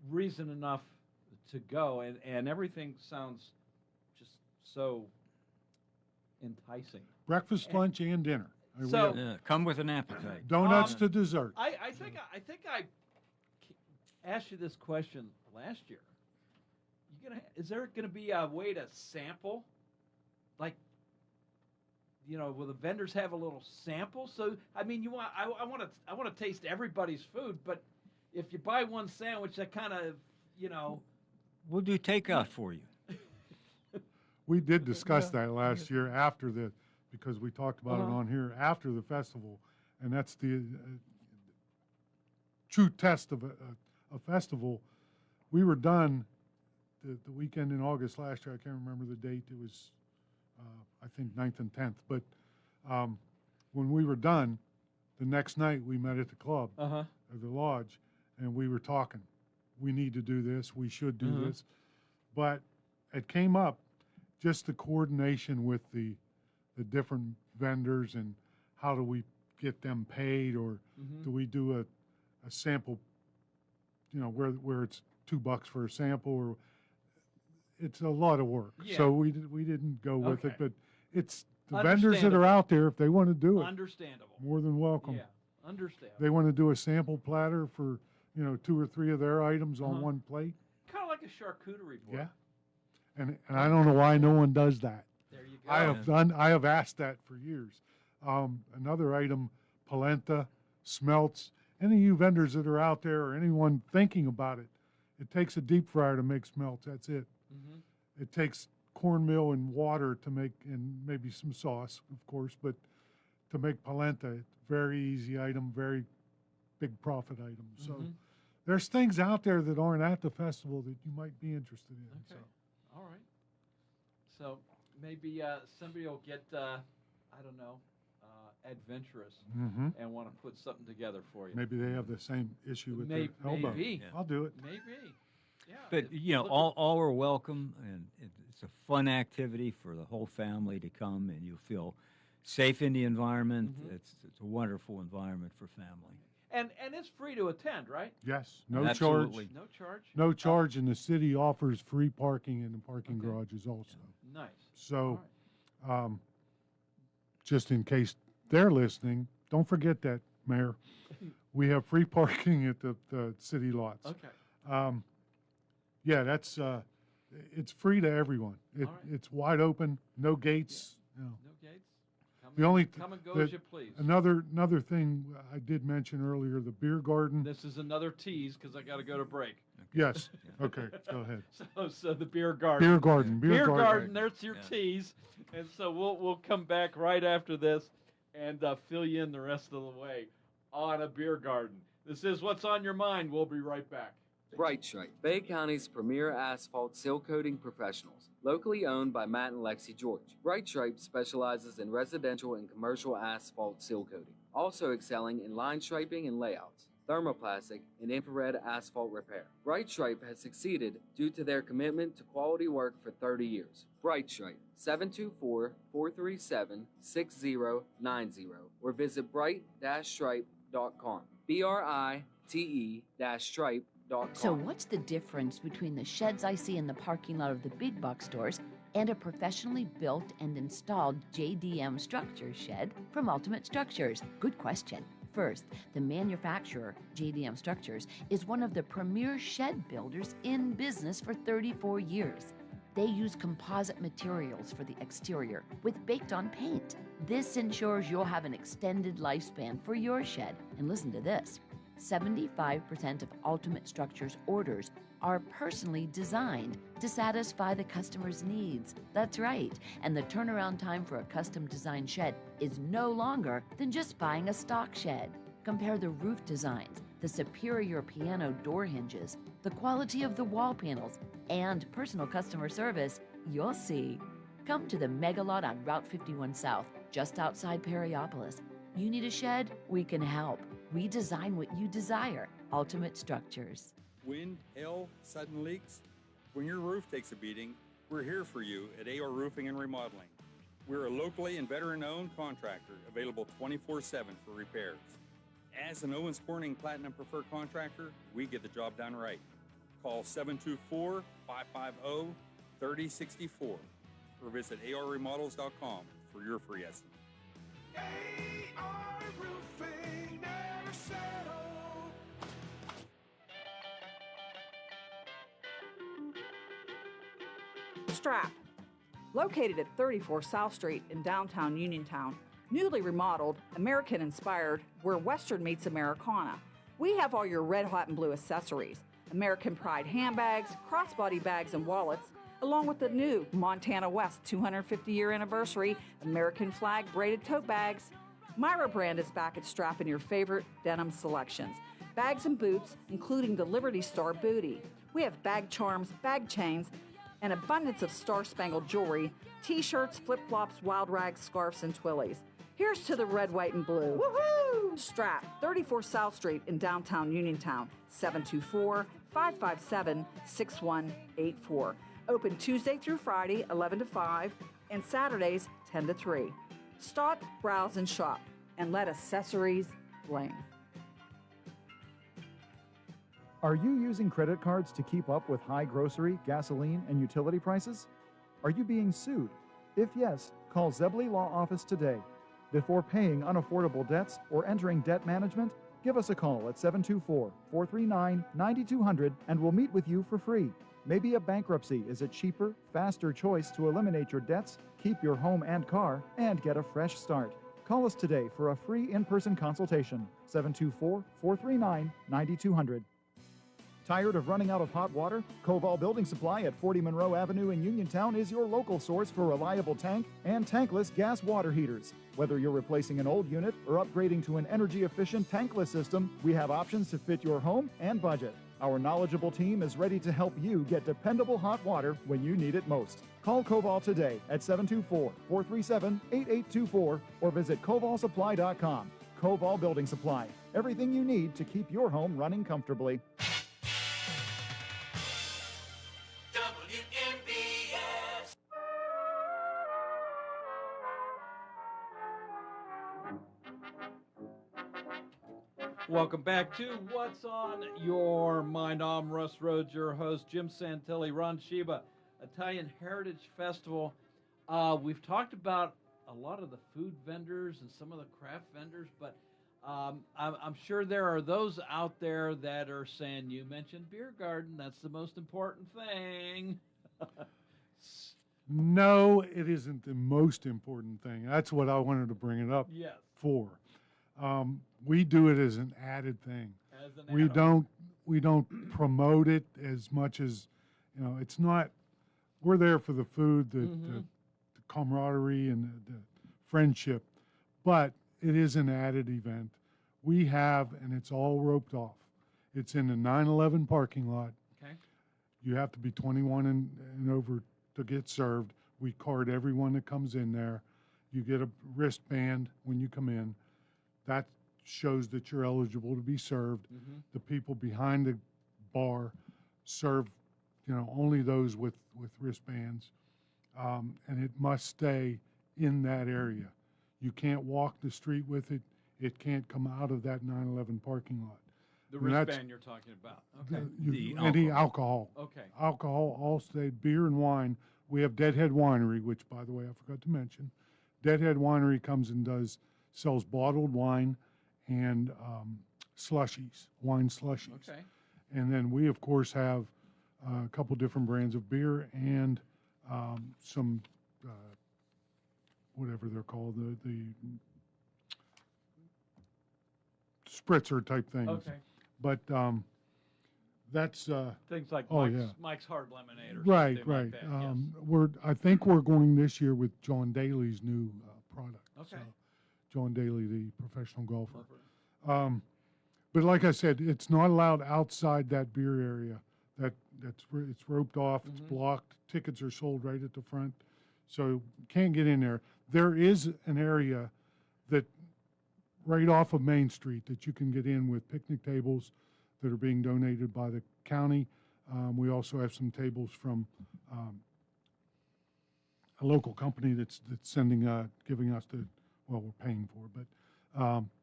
Speaker 3: reason enough to go, and everything sounds just so enticing.
Speaker 4: Breakfast, lunch, and dinner. We
Speaker 3: So-
Speaker 4: have
Speaker 1: Yeah, come with an appetite.
Speaker 4: donuts to dessert.
Speaker 3: I think I asked you this question last year. Is there going to be a way to sample, like will the vendors have a little sample? So I mean, I want to taste everybody's food, but if you buy one sandwich, that kind of
Speaker 1: We'll do takeout for you.
Speaker 4: We did discuss that last year because we talked about it on here after the festival, and that's the true test of a festival. We were done the weekend in August last year. I can't remember the date. It was, I think, 9th and 10th. But when we were done, the next night we met at the club, at the lodge, and we were talking. We need to do this. We should do this. But it came up, just the coordination with the different vendors and how do we get them paid, or do we do a sample, where it's $2 for a sample, or it's a lot of work.
Speaker 3: Yeah.
Speaker 4: So we didn't go with it,
Speaker 3: Okay.
Speaker 4: but it's the vendors that are out there, if they want to do it,
Speaker 3: understandable.
Speaker 4: more than welcome.
Speaker 3: Yeah, understandable.
Speaker 4: They want to do a sample platter for, 2 or 3 of their items on one plate.
Speaker 3: Kind of like a charcuterie board.
Speaker 4: Yeah. And I don't know why no one does that.
Speaker 3: There you go.
Speaker 4: I have asked that for years. Another item, polenta, smelts, any of you vendors that are out there or anyone thinking about it, it takes a deep fryer to make smelts. That's it. It takes cornmeal and water to make, and maybe some sauce, of course, but to make polenta, it's very easy item, very big profit item. So there's things out there that aren't at the festival that you might be interested in.
Speaker 3: Okay.
Speaker 4: So.
Speaker 3: All right. So maybe somebody will get, I don't know, adventurous and want to put something together for you.
Speaker 4: Maybe they have the same issue with their elbow.
Speaker 3: Maybe.
Speaker 4: I'll do it.
Speaker 3: Maybe. Yeah.
Speaker 1: But all are welcome, and it's a fun activity for the whole family to come, and you'll feel safe in the environment. It's a wonderful environment for family.
Speaker 3: And it's free to attend, right?
Speaker 4: Yes, no
Speaker 1: Absolutely.
Speaker 4: charge.
Speaker 3: No charge.
Speaker 4: No charge, and the city offers free parking in the parking garages also.
Speaker 3: Nice.
Speaker 4: So,
Speaker 3: All
Speaker 4: just in case they're listening, don't forget that, Mayor. We have free parking at the city lots.
Speaker 3: Okay.
Speaker 4: Yeah, that's it's free to everyone.
Speaker 3: All right.
Speaker 4: It's wide open, no gates.
Speaker 3: No gates. Come and go
Speaker 4: the-
Speaker 3: as you please.
Speaker 4: Another thing I did mention earlier, the beer garden.
Speaker 3: This is another tease because I got to go to break.
Speaker 4: Yes. Okay, go ahead.
Speaker 3: So the beer garden.
Speaker 4: Beer garden.
Speaker 3: Beer garden. There's your tease, and so we'll come back right after this and fill you in the rest of the way on a beer garden. This is What's on Your Mind. We'll be right back.
Speaker 9: Bright Stripe, Bay County's premier asphalt seal coating professionals, locally owned by Matt and Lexi George. Bright Stripe specializes in residential and commercial asphalt seal coating, also excelling in line striping and layouts, thermoplastic, and infrared asphalt repair. Bright Stripe has succeeded due to their commitment to quality work for 30 years. Bright Stripe, 724-437-6090, or visit bright-stripe.com. BRITE-stripe.com.
Speaker 10: So what's the difference between the sheds I see in the parking lot of the big box stores and a professionally built and installed JDM structure shed from Ultimate Structures? Good question. First, the manufacturer, JDM Structures, is one of the premier shed builders in business for 34 years. They use composite materials for the exterior with baked-on paint. This ensures you'll have an extended lifespan for your shed. And listen to this. 75% of Ultimate Structures orders are personally designed to satisfy the customer's needs. That's right. And the turnaround time for a custom designed shed is no longer than just buying a stock shed. Compare the roof designs, the superior piano door hinges, the quality of the wall panels, and personal customer service. You'll see. Come to the Mega Lot on Route 51 South, just outside Perryopolis. You need a shed? We can help. We design what you desire. Ultimate Structures.
Speaker 11: Wind, hail, sudden leaks. When your roof takes a beating, we're here for you at AR Roofing and Remodeling. We're a locally and veteran-owned contractor available 24/7 for repairs. As an Owens Corning Platinum Preferred Contractor, we get the job done right. Call 724-550-3064 or visit arremodels.com for your free estimate.
Speaker 12: AR Roofing, never settle.
Speaker 13: Strap. Located at 34 South Street in downtown Uniontown, newly remodeled, American-inspired, where Western meets Americana. We have all your red, hot, and blue accessories, American Pride handbags, crossbody bags, and wallets, along with the new Montana West 250-year anniversary American flag braided tote bags. Myra brand is back at strapping your favorite denim selections, bags and boots, including the Liberty Star bootie. We have bag charms, bag chains, an abundance of star-spangled jewelry, t-shirts, flip-flops, wild rags, scarves, and twillies. Here's to the red, white, and blue. Woohoo! Strap, 34 South Street in downtown Uniontown, 724-557-6184. Open Tuesday through Friday, 11 to 5, and Saturdays, 10 to 3. Stop, browse, and shop, and let accessories bling.
Speaker 2: Are you using credit cards to keep up with high grocery, gasoline, and utility prices? Are you being sued? If yes, call Zebley Law Office today. Before paying unaffordable debts or entering debt management, give us a call at 724-439-9200 and we'll meet with you for free. Maybe a bankruptcy is a cheaper, faster choice to eliminate your debts, keep your home and car, and get a fresh start. Call us today for a free in-person consultation. 724-439-9200. Tired of running out of hot water? Koval Building Supply at 40 Monroe Avenue in Uniontown is your local source for reliable tank and tankless gas water heaters. Whether you're replacing an old unit or upgrading to an energy-efficient tankless system, we have options to fit your home and budget. Our knowledgeable team is ready to help you get dependable hot water when you need it most. Call Koval today at 724-437-8824 or visit kovalsupply.com. Koval Building Supply. Everything you need to keep your home running comfortably.
Speaker 3: Welcome back to What's on Your Mind. I'm Russ Rhodes, your host. Jim Santilli, Ron Sheba, Italian Heritage Festival. We've talked about a lot of the food vendors and some of the craft vendors, but I'm sure there are those out there that are saying, you mentioned beer garden, that's the most important thing.
Speaker 4: No, it isn't the most important thing. That's what I wanted to bring it up for. We do it as an added thing. We don't promote it as much as, it's not, we're there for the food, the camaraderie and the friendship, but it is an added event. We have, and it's all roped off. It's in the 9/11 parking lot.
Speaker 3: Okay.
Speaker 4: You have to be 21 and over to get served. We card everyone that comes in there. You get a wristband when you come in. That shows that you're eligible to be served. The people behind the bar serve, only those with wristbands, and it must stay in that area. You can't walk the street with it. It can't come out of that 9/11 parking lot.
Speaker 3: The wristband you're talking about. Okay.
Speaker 4: Any alcohol.
Speaker 3: Okay.
Speaker 4: Alcohol, all stayed, beer and wine. We have Deadhead Winery, which, by the way, I forgot to mention. Deadhead Winery comes and sells bottled wine and slushies, wine slushies.
Speaker 3: Okay.
Speaker 4: And then we, of course, have a couple different brands of beer and some, whatever they're called, the spritzer type things.
Speaker 3: Okay.
Speaker 4: But that's
Speaker 3: things like Mike's Hard Lemonade or
Speaker 4: right,
Speaker 3: something like that.
Speaker 4: I think we're going this year with John Daly's new product.
Speaker 3: Okay.
Speaker 4: So, John Daly, the professional golfer. But like I said, it's not allowed outside that beer area. It's roped off. It's blocked. Tickets are sold right at the front, so you can't get in there. There is an area that right off of Main Street that you can get in with picnic tables that are being donated by the county. We also have some tables from a local company that's giving us we're paying for, but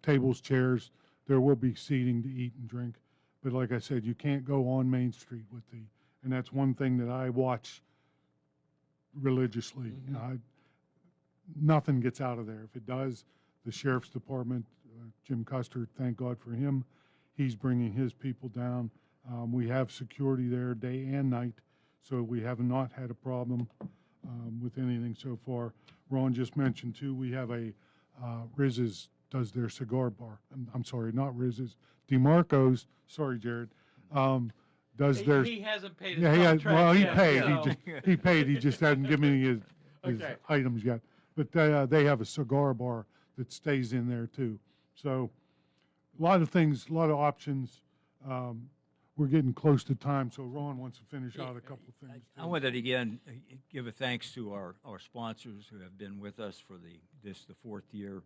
Speaker 4: tables, chairs. There will be seating to eat and drink. But like I said, you can't go on Main Street and that's one thing that I watch religiously. Nothing gets out of there. If it does, the sheriff's department, Jim Custer, thank God for him, he's bringing his people down. We have security there day and night, so we have not had a problem. with anything so far. Ron just mentioned too, we have a Riz's does their cigar bar. I'm sorry, not Riz's. DeMarco's. Sorry, Jared. Does their
Speaker 3: He hasn't paid his
Speaker 4: yeah,
Speaker 3: contract
Speaker 4: well, he
Speaker 3: yet,
Speaker 4: paid.
Speaker 3: so-
Speaker 4: He paid. He just hadn't given me his
Speaker 3: Okay.
Speaker 4: items yet. But they have a cigar bar that stays in there too. So a lot of things, a lot of options. We're getting close to time, so Ron wants to finish out a couple of things.
Speaker 1: I wanted to again give a thanks to our sponsors who have been with us for the fourth year.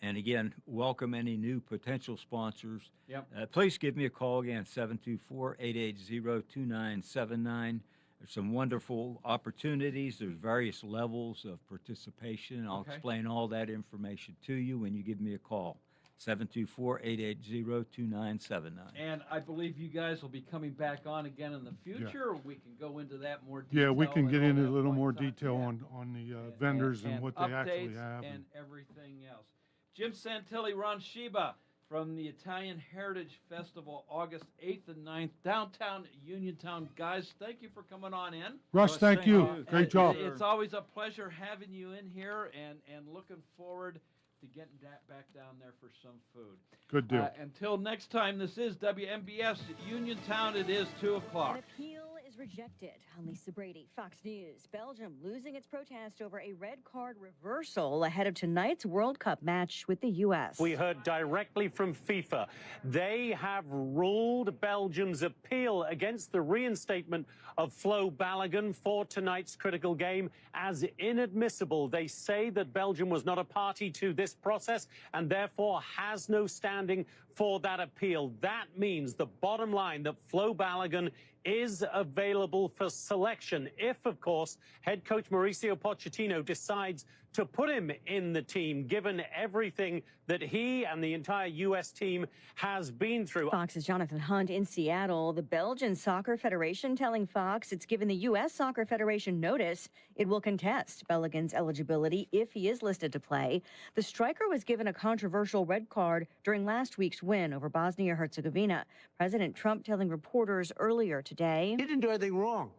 Speaker 1: And again, welcome any new potential sponsors.
Speaker 3: Yep.
Speaker 1: Please give me a call again, 724-880-2979. There's some wonderful opportunities. There's various levels of participation. I'll explain all that information to you when you give me a call. 724-880-2979.
Speaker 3: And I believe you guys will be coming back on again in the future. We can go into that more detail.
Speaker 4: Yeah, we can
Speaker 3: and
Speaker 4: get
Speaker 3: all
Speaker 4: into
Speaker 3: that
Speaker 4: a little
Speaker 3: fun
Speaker 4: more
Speaker 3: stuff.
Speaker 4: detail on the vendors and what they actually
Speaker 3: updates
Speaker 4: have.
Speaker 3: and everything else. Jim Santilli, Ron Sheba from the Italian Heritage Festival, August 8th and 9th, downtown Uniontown. Guys, thank you for coming on in.
Speaker 4: Russ, thank you. Great job.
Speaker 3: It's always a pleasure having you in here and looking forward to getting back down there for some food.
Speaker 4: Good deal.
Speaker 3: Until next time, this is WMBS Uniontown. It is 2 o'clock.
Speaker 14: An appeal is rejected. I'm Lisa Brady, Fox News. Belgium losing its protest over a red card reversal ahead of tonight's World Cup match with the U.S.
Speaker 15: We heard directly from FIFA. They have ruled Belgium's appeal against the reinstatement of Flo Balogun for tonight's critical game as inadmissible. They say that Belgium was not a party to this process and therefore has no standing for that appeal. That means the bottom line that Flo Balogun is available for selection if, of course, head coach Mauricio Pochettino decides to put him in the team, given everything that he and the entire U.S. team has been through.
Speaker 14: Fox's Jonathan Hunt in Seattle. The Belgian Soccer Federation telling Fox it's given the U.S. Soccer Federation notice it will contest Balogun's eligibility if he is listed to play. The striker was given a controversial red card during last week's win over Bosnia-Herzegovina. President Trump telling reporters earlier today.
Speaker 16: He didn't do anything wrong.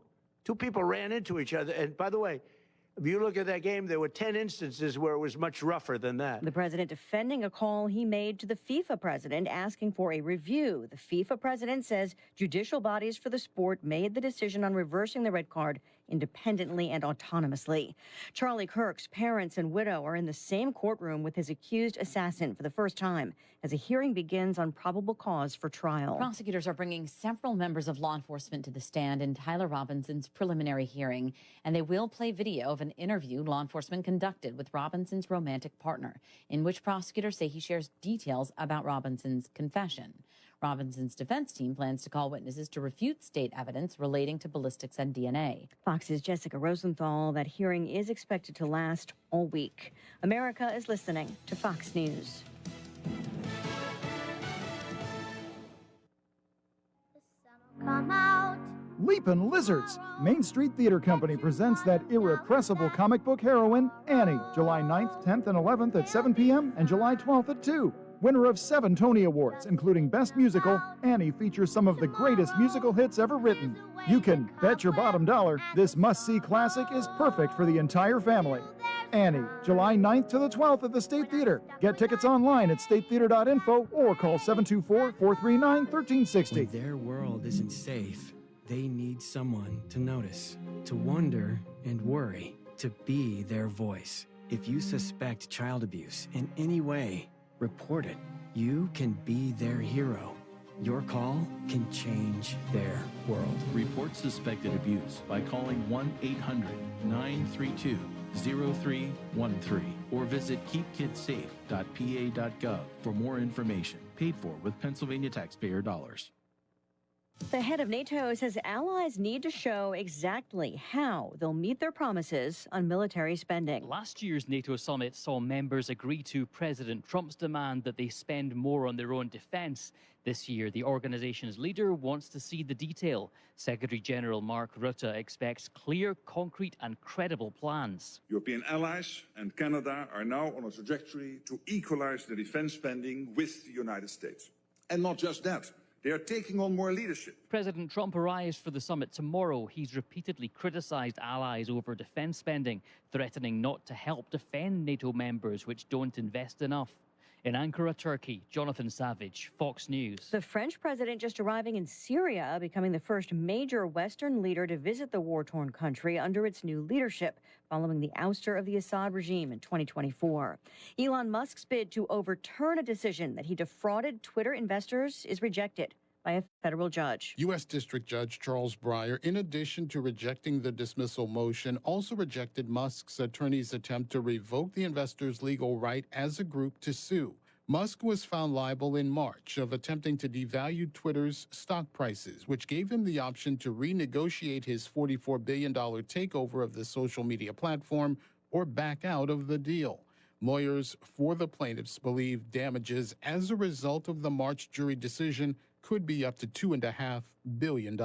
Speaker 16: Two people ran into each other. And by the way, if you look at that game, there were 10 instances where it was much rougher than that.
Speaker 14: The president defending a call he made to the FIFA president asking for a review. The FIFA president says judicial bodies for the sport made the decision on reversing the red card independently and autonomously. Charlie Kirk's parents and widow are in the same courtroom with his accused assassin for the first time as a hearing begins on probable cause for trial.
Speaker 17: Prosecutors are bringing several members of law enforcement to the stand in Tyler Robinson's preliminary hearing, and they will play video of an interview law enforcement conducted with Robinson's romantic partner, in which prosecutors say he shares details about Robinson's confession. Robinson's defense team plans to call witnesses to refute state evidence relating to ballistics and DNA.
Speaker 14: Fox's Jessica Rosenthal. That hearing is expected to last all week. America is listening to Fox News.
Speaker 18: Come out.
Speaker 2: Leapin' Lizards! Main Street Theater Company presents that irrepressible comic book heroine, Annie, July 9th, 10th, and 11th at 7 p.m. and July 12th at 2. Winner of 7 Tony Awards, including Best Musical, Annie features some of the greatest musical hits ever written. You can bet your bottom dollar this must-see classic is perfect for the entire family. Annie, July 9th to the 12th at the State Theater. Get tickets online at statetheater.info or call 724-439-1360.
Speaker 19: When their world isn't safe, they need someone to notice, to wonder and worry, to be their voice. If you suspect child abuse in any way, report it. You can be their hero. Your call can change their world.
Speaker 20: Report suspected abuse by calling 1-800-932-0313 or visit keepkidssafe.pa.gov for more information. Paid for with Pennsylvania taxpayer dollars.
Speaker 14: The head of NATO says allies need to show exactly how they'll meet their promises on military spending.
Speaker 21: Last year's NATO summit saw members agree to President Trump's demand that they spend more on their own defense. This year, the organization's leader wants to see the detail. Secretary General Mark Rutte expects clear, concrete, and credible plans.
Speaker 22: European allies and Canada are now on a trajectory to equalize the defense spending with the United States. And not just that. They are taking on more leadership.
Speaker 21: President Trump arrives for the summit tomorrow. He's repeatedly criticized allies over defense spending, threatening not to help defend NATO members which don't invest enough. In Ankara, Turkey, Jonathan Savage, Fox News.
Speaker 14: The French president just arriving in Syria, becoming the first major Western leader to visit the war-torn country under its new leadership, following the ouster of the Assad regime in 2024. Elon Musk's bid to overturn a decision that he defrauded Twitter investors is rejected by a federal judge.
Speaker 5: U.S. District Judge Charles Breyer, in addition to rejecting the dismissal motion, also rejected Musk's attorney's attempt to revoke the investors' legal right as a group to sue. Musk was found liable in March of attempting to devalue Twitter's stock prices, which gave him the option to renegotiate his $44 billion takeover of the social media platform or back out of the deal. Lawyers for the plaintiffs believe damages as a result of the March jury decision could be up to $2.5 billion.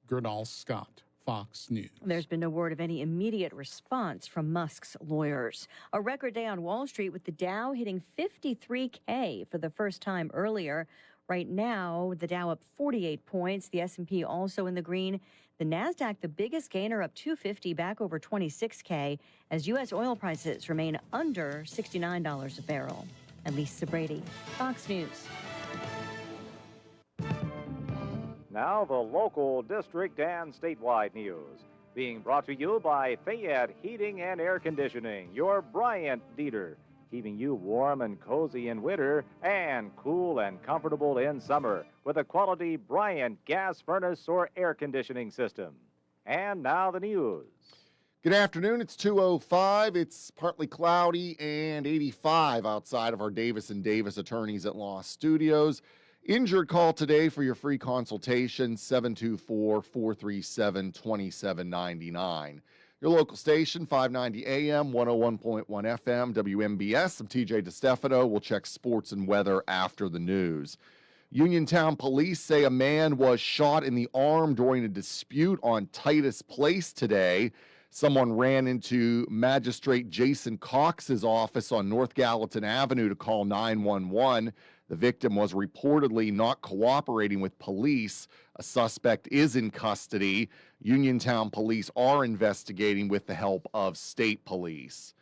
Speaker 5: Gernal Scott, Fox News.
Speaker 14: There's been no word of any immediate response from Musk's lawyers. A record day on Wall Street with the Dow hitting 53K for the first time earlier. Right now, the Dow up 48 points. The S&P also in the green. The Nasdaq, the biggest gainer, up 250, back over 26K, as U.S. oil prices remain under $69 a barrel. And Lisa Brady, Fox News.
Speaker 6: Now the local, district, and statewide news. Being brought to you by Fayette Heating and Air Conditioning, your Bryant dealer. Keeping you warm and cozy in winter and cool and comfortable in summer with a quality Bryant gas furnace or air conditioning system. And now the news.
Speaker 23: Good afternoon. It's 2:05. It's partly cloudy and 85 outside of our Davis & Davis Attorneys at Law Studios. Injured call today for your free consultation, 724-437-2799. Your local station, 590 AM, 101.1 FM, WMBS. I'm TJ DeStefano. We'll check sports and weather after the news. Uniontown police say a man was shot in the arm during a dispute on Titus Place today. Someone ran into Magistrate Jason Cox's office on North Gallatin Avenue to call 911. The victim was reportedly not cooperating with police. A suspect is in custody. Uniontown police are investigating with the help of state police.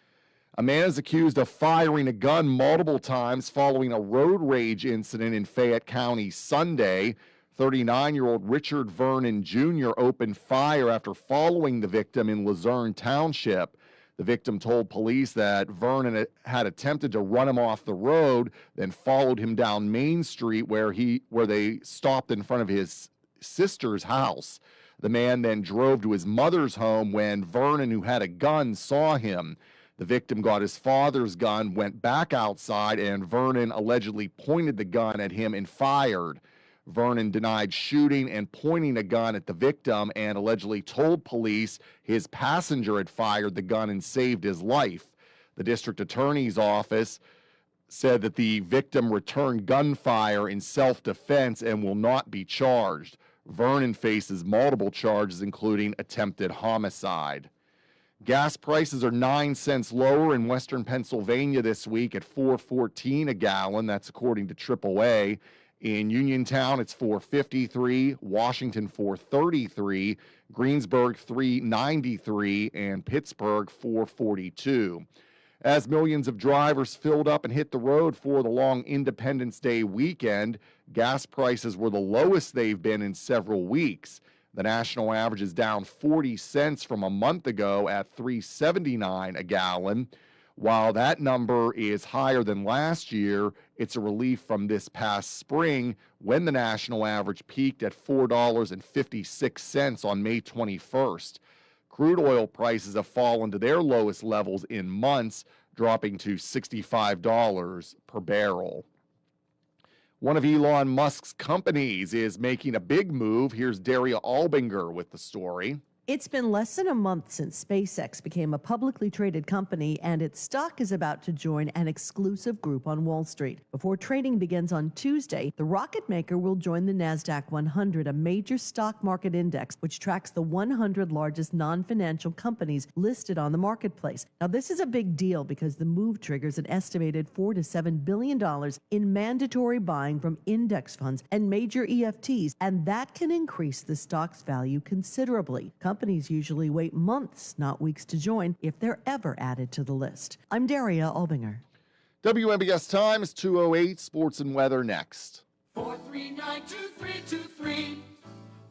Speaker 23: A man is accused of firing a gun multiple times following a road rage incident in Fayette County Sunday. 39-year-old Richard Vernon Jr. opened fire after following the victim in Luzerne Township. The victim told police that Vernon had attempted to run him off the road, then followed him down Main Street where they stopped in front of his sister's house. The man then drove to his mother's home when Vernon, who had a gun, saw him. The victim got his father's gun, went back outside, and Vernon allegedly pointed the gun at him and fired. Vernon denied shooting and pointing a gun at the victim and allegedly told police his passenger had fired the gun and saved his life. The district attorney's office said that the victim returned gunfire in self-defense and will not be charged. Vernon faces multiple charges, including attempted homicide. Gas prices are 9 cents lower in western Pennsylvania this week at $4.14 a gallon. That's according to AAA. In Uniontown, it's $4.53, Washington $4.33, Greensburg $3.93, and Pittsburgh $4.42. As millions of drivers filled up and hit the road for the long Independence Day weekend, gas prices were the lowest they've been in several weeks. The national average is down 40 cents from a month ago at $3.79 a gallon. While that number is higher than last year, it's a relief from this past spring when the national average peaked at $4.56 on May 21st. Crude oil prices have fallen to their lowest levels in months, dropping to $65 per barrel. One of Elon Musk's companies is making a big move. Here's Daria Albinger with the story.
Speaker 7: It's been less than a month since SpaceX became a publicly traded company, and its stock is about to join an exclusive group on Wall Street. Before trading begins on Tuesday, the rocket maker will join the NASDAQ 100, a major stock market index which tracks the 100 largest non-financial companies listed on the marketplace. Now, this is a big deal because the move triggers an estimated $4 to $7 billion in mandatory buying from index funds and major EFTs, and that can increase the stock's value considerably. Companies usually wait months, not weeks, to join if they're ever added to the list. I'm Daria Albinger.
Speaker 23: WMBS time is 2:08. Sports and weather next.
Speaker 12: 439-2323.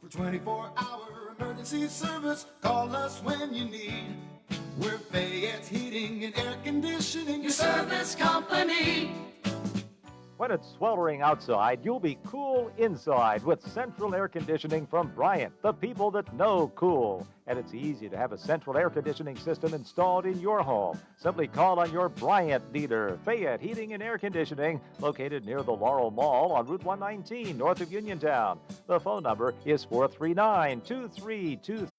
Speaker 12: For 24-hour emergency service, call us when you need. We're Fayette's Heating and Air Conditioning, your service company.
Speaker 6: When it's sweltering outside, you'll be cool inside with central air conditioning from Bryant, the people that know cool. And it's easy to have a central air conditioning system installed in your home. Simply call on your Bryant dealer, Fayette Heating and Air Conditioning, located near the Laurel Mall on Route 119, north of Uniontown. The phone number is 439-2323.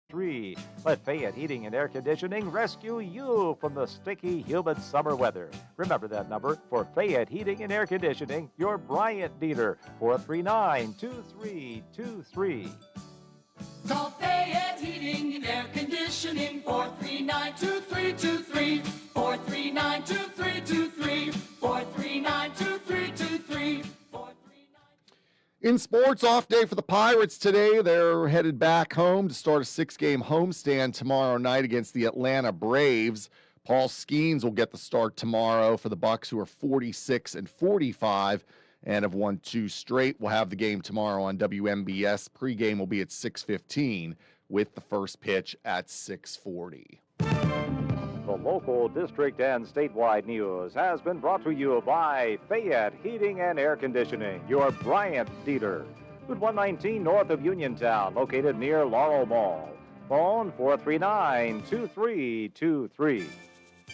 Speaker 6: Let Fayette Heating and Air Conditioning rescue you from the sticky, humid summer weather. Remember that number for Fayette Heating and Air Conditioning, your Bryant dealer, 439-2323.
Speaker 12: Call Fayette Heating and Air Conditioning, 439-2323, 439-2323, 439-2323.
Speaker 23: In sports, off day for the Pirates today. They're headed back home to start a 6-game homestand tomorrow night against the Atlanta Braves. Paul Skeens will get the start tomorrow for the Bucks, who are 46-45 and have won 2 straight. We'll have the game tomorrow on WMBS. Pregame will be at 6:15 with the first pitch at 6:40.
Speaker 6: The local district and statewide news has been brought to you by Fayette Heating and Air Conditioning, your Bryant dealer. Route 119 north of Uniontown, located near Laurel Mall. Phone 439-2323.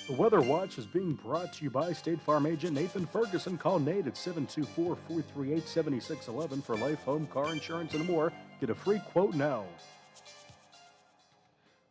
Speaker 8: The Weather Watch is being brought to you by State Farm agent Nathan Ferguson. Call Nate at 724-438-7611 for life, home, car insurance, and more. Get a free quote now.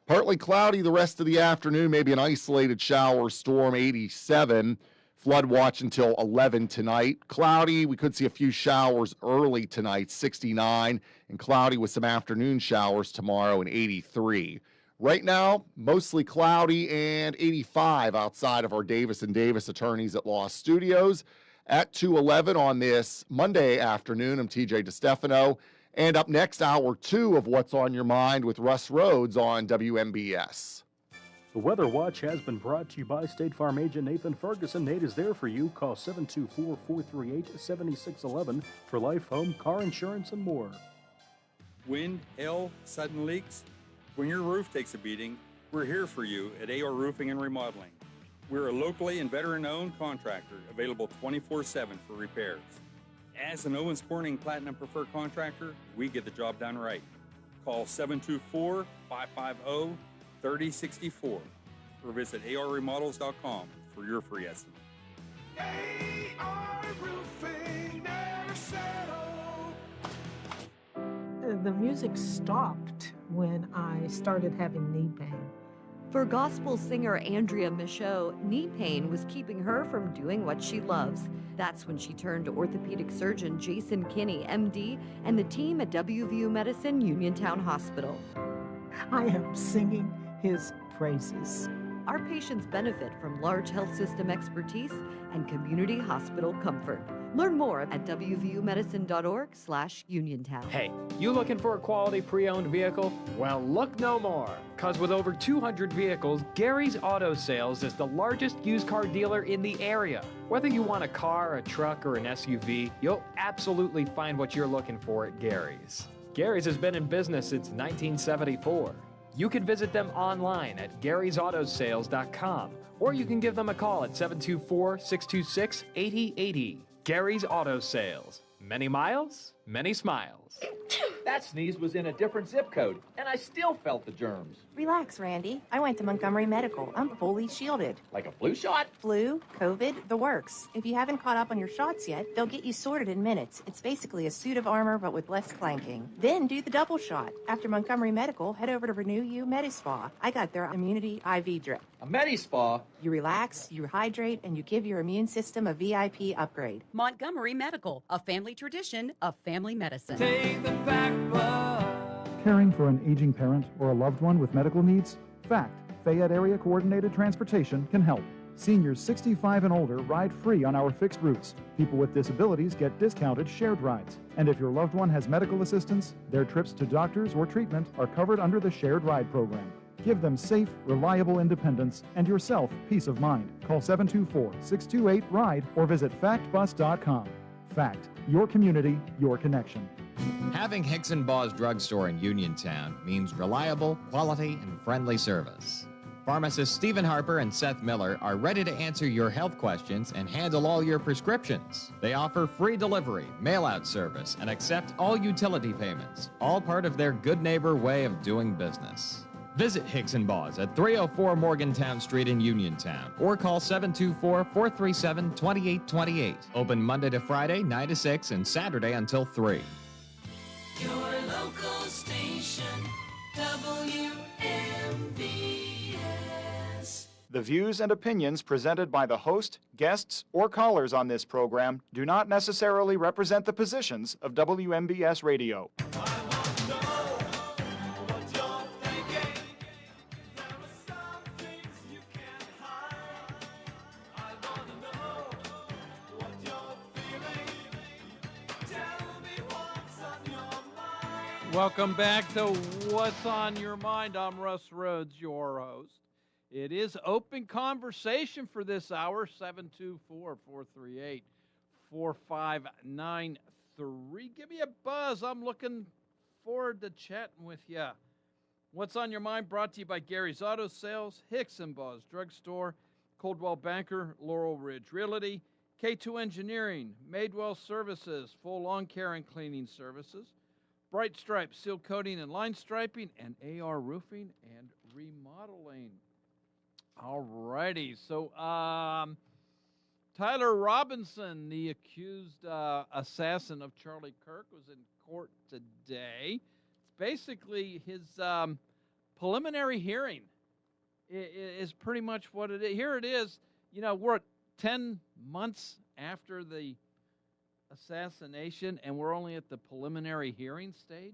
Speaker 23: Partly cloudy the rest of the afternoon, maybe an isolated shower storm, 87. Flood watch until 11 tonight. Cloudy, we could see a few showers early tonight, 69. And cloudy with some afternoon showers tomorrow, and 83. Right now, mostly cloudy and 85 outside of our Davis & Davis Attorneys at Law Studios. At 2:11 on this Monday afternoon, I'm TJ DeStefano. And up next, hour 2 of What's on Your Mind with Russ Rhodes on WMBS.
Speaker 8: The Weather Watch has been brought to you by State Farm agent Nathan Ferguson. Nate is there for you. Call 724-438-7611 for life, home, car insurance, and more.
Speaker 11: Wind, hail, sudden leaks. When your roof takes a beating, we're here for you at AR Roofing and Remodeling. We're a locally and veteran-owned contractor, available 24/7 for repairs. As an Owens Corning Platinum Preferred Contractor, we get the job done right. Call 724-550-3064 or visit arremodels.com for your free estimate.
Speaker 12: AR Roofing, never settle.
Speaker 9: The music stopped when I started having knee pain.
Speaker 24: For gospel singer Andrea Michaud, knee pain was keeping her from doing what she loves. That's when she turned to orthopedic surgeon Jason Kinney, MD, and the team at WVU Medicine Uniontown Hospital.
Speaker 9: I am singing his praises.
Speaker 24: Our patients benefit from large health system expertise and community hospital comfort. Learn more at wvumedicine.org/Uniontown.
Speaker 25: Hey, you looking for a quality pre-owned vehicle? Well, look no more, because with over 200 vehicles, Gary's Auto Sales is the largest used car dealer in the area. Whether you want a car, a truck, or an SUV, you'll absolutely find what you're looking for at Gary's. Gary's has been in business since 1974. You can visit them online at Gary'sAutoSales.com, or you can give them a call at 724-626-8080. Gary's Auto Sales. Many miles, many smiles.
Speaker 1: That sneeze was in a different zip code, and I still felt the germs.
Speaker 3: Relax, Randy. I went to Montgomery Medical. I'm fully shielded.
Speaker 1: Like a flu shot?
Speaker 3: Flu, COVID, the works. If you haven't caught up on your shots yet, they'll get you sorted in minutes. It's basically a suit of armor, but with less clanking. Then do the double shot. After Montgomery Medical, head over to Renew You Medispa. I got their immunity IV drip.
Speaker 1: A Medispa?
Speaker 3: You relax, you hydrate, and you give your immune system a VIP upgrade.
Speaker 4: Montgomery Medical, a family tradition of family medicine.
Speaker 12: Take the back bus.
Speaker 2: Caring for an aging parent or a loved one with medical needs? FACT, Fayette Area Coordinated Transportation, can help. Seniors 65 and older ride free on our fixed routes. People with disabilities get discounted shared rides. And if your loved one has medical assistance, their trips to doctors or treatment are covered under the shared ride program. Give them safe, reliable independence and yourself peace of mind. Call 724-628-RIDE or visit factbus.com. FACT, your community, your connection.
Speaker 10: Having Hicks & Baugh's drugstore in Uniontown means reliable, quality, and friendly service. Pharmacists Stephen Harper and Seth Miller are ready to answer your health questions and handle all your prescriptions. They offer free delivery, mail-out service, and accept all utility payments, all part of their good neighbor way of doing business. Visit Hicks & Baugh's at 304 Morgantown Street in Uniontown or call 724-437-2828. Open Monday to Friday, 9 to 6 and Saturday until 3.
Speaker 12: Your local station, WMBS.
Speaker 2: The views and opinions presented by the host, guests, or callers on this program do not necessarily represent the positions of WMBS Radio.
Speaker 13: Welcome back to What's on Your Mind. I'm Russ Rhodes, your host. It is open conversation for this hour, 724-438-4593. Give me a buzz. I'm looking forward to chatting with you. What's on Your Mind brought to you by Gary's Auto Sales, Hicks & Baugh's Drugstore, Coldwell Banker, Laurel Ridge Realty, K2 Engineering, Madewell Services, full lawn care and cleaning services, Bright Stripe, seal coating and line striping, and AR roofing and remodeling. All righty. So, Tyler Robinson, the accused assassin of Charlie Kirk, was in court today. It's basically his preliminary hearing is pretty much what it is. Here it is. You know, we're 10 months after the assassination, and we're only at the preliminary hearing stage.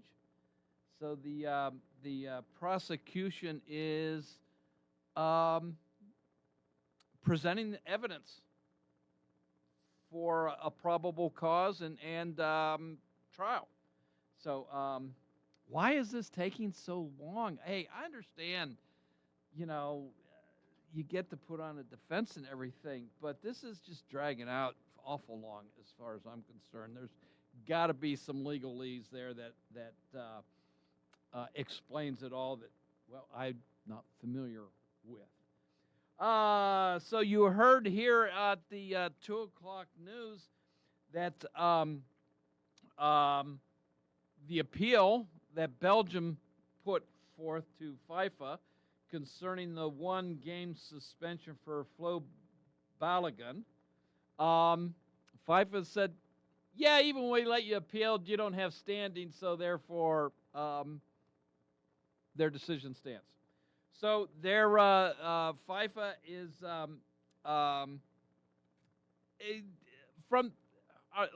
Speaker 13: So the prosecution is presenting evidence for a probable cause and trial. So why is this taking so long? Hey, I understand, you know, you get to put on a defense and everything, but this is just dragging out awful long as far as I'm concerned. There's got to be some legalese there that explains it all that, well, I'm not familiar with. So you heard here at the 2 o'clock news that the appeal that Belgium put forth to FIFA concerning the one-game suspension for Flo Balogun, FIFA said, yeah, even when we let you appeal, you don't have standing, so therefore their decision stands. So their FIFA is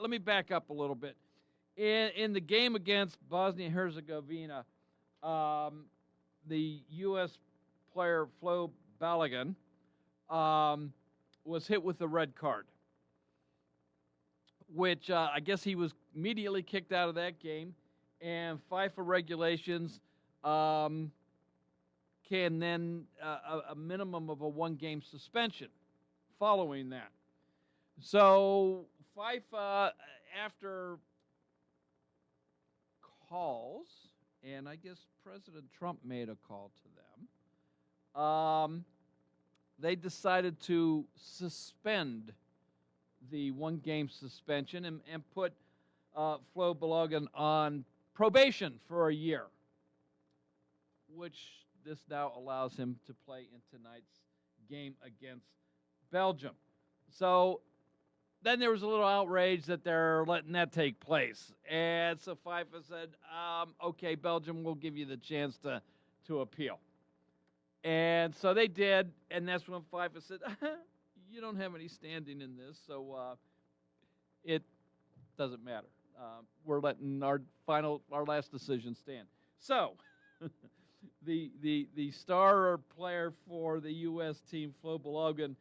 Speaker 13: let me back up a little bit. In the game against Bosnia-Herzegovina, the U.S. player Flo Balogun was hit with a red card, which I guess he was immediately kicked out of that game, and FIFA regulations can then a minimum of a one-game suspension following that. So FIFA, after calls, and I guess President Trump made a call to them, they decided to suspend the one-game suspension and put Flo Balogun on probation for a year, which this now allows him to play in tonight's game against Belgium. So then there was a little outrage that they're letting that take place. And so FIFA said, okay, Belgium, we'll give you the chance to appeal. And so they did, and that's when FIFA said, you don't have any standing in this, so it doesn't matter. We're letting our last decision stand. So the star player for the U.S. team, Flo Balogun,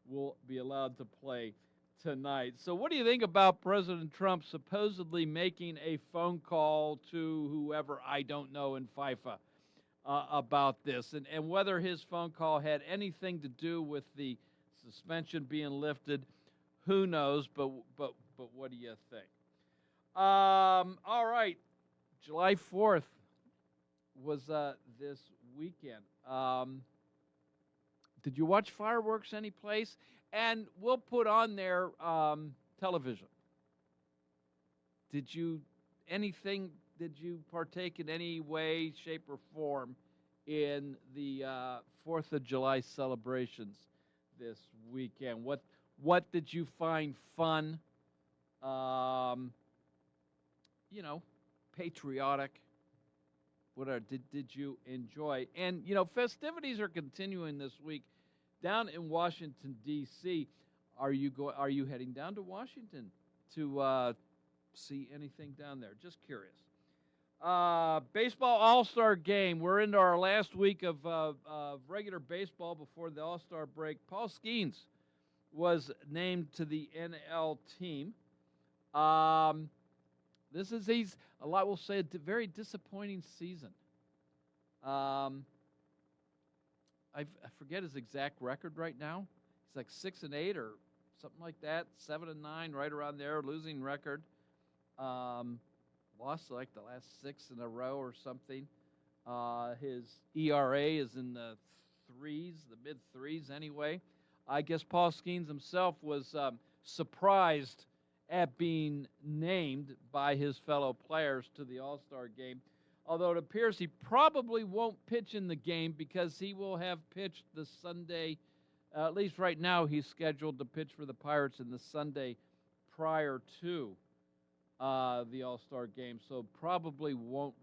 Speaker 13: will be allowed to play tonight. So what do you think about President Trump supposedly making a phone call to whoever, I don't know, in FIFA about this, and whether his phone call had anything to do with the suspension being lifted? Who knows, but what do you think? All right, July 4th was this weekend. Did you watch fireworks any place? And we'll put on there television. Did you partake in any way, shape, or form in the 4th of July celebrations this weekend? What did you find fun? Patriotic. Did you enjoy? And festivities are continuing this week down in Washington D.C. Are you heading down to Washington to see anything down there? Just curious. Baseball All-Star Game. We're into our last week of regular baseball before the All-Star break. Paul Skeens was named to the NL team. He's a lot will say a very disappointing season. I forget his exact record right now. He's like 6-8 or something like that, 7-9, right around there, losing record. Lost like the last 6 in a row or something. His ERA is in the mid threes anyway. I guess Paul Skeens himself was surprised at being named by his fellow players to the All-Star game, although it appears he probably won't pitch in the game because he will have pitched the Sunday, at least right now he's scheduled to pitch for the Pirates in the Sunday prior to the All-Star game, so probably won't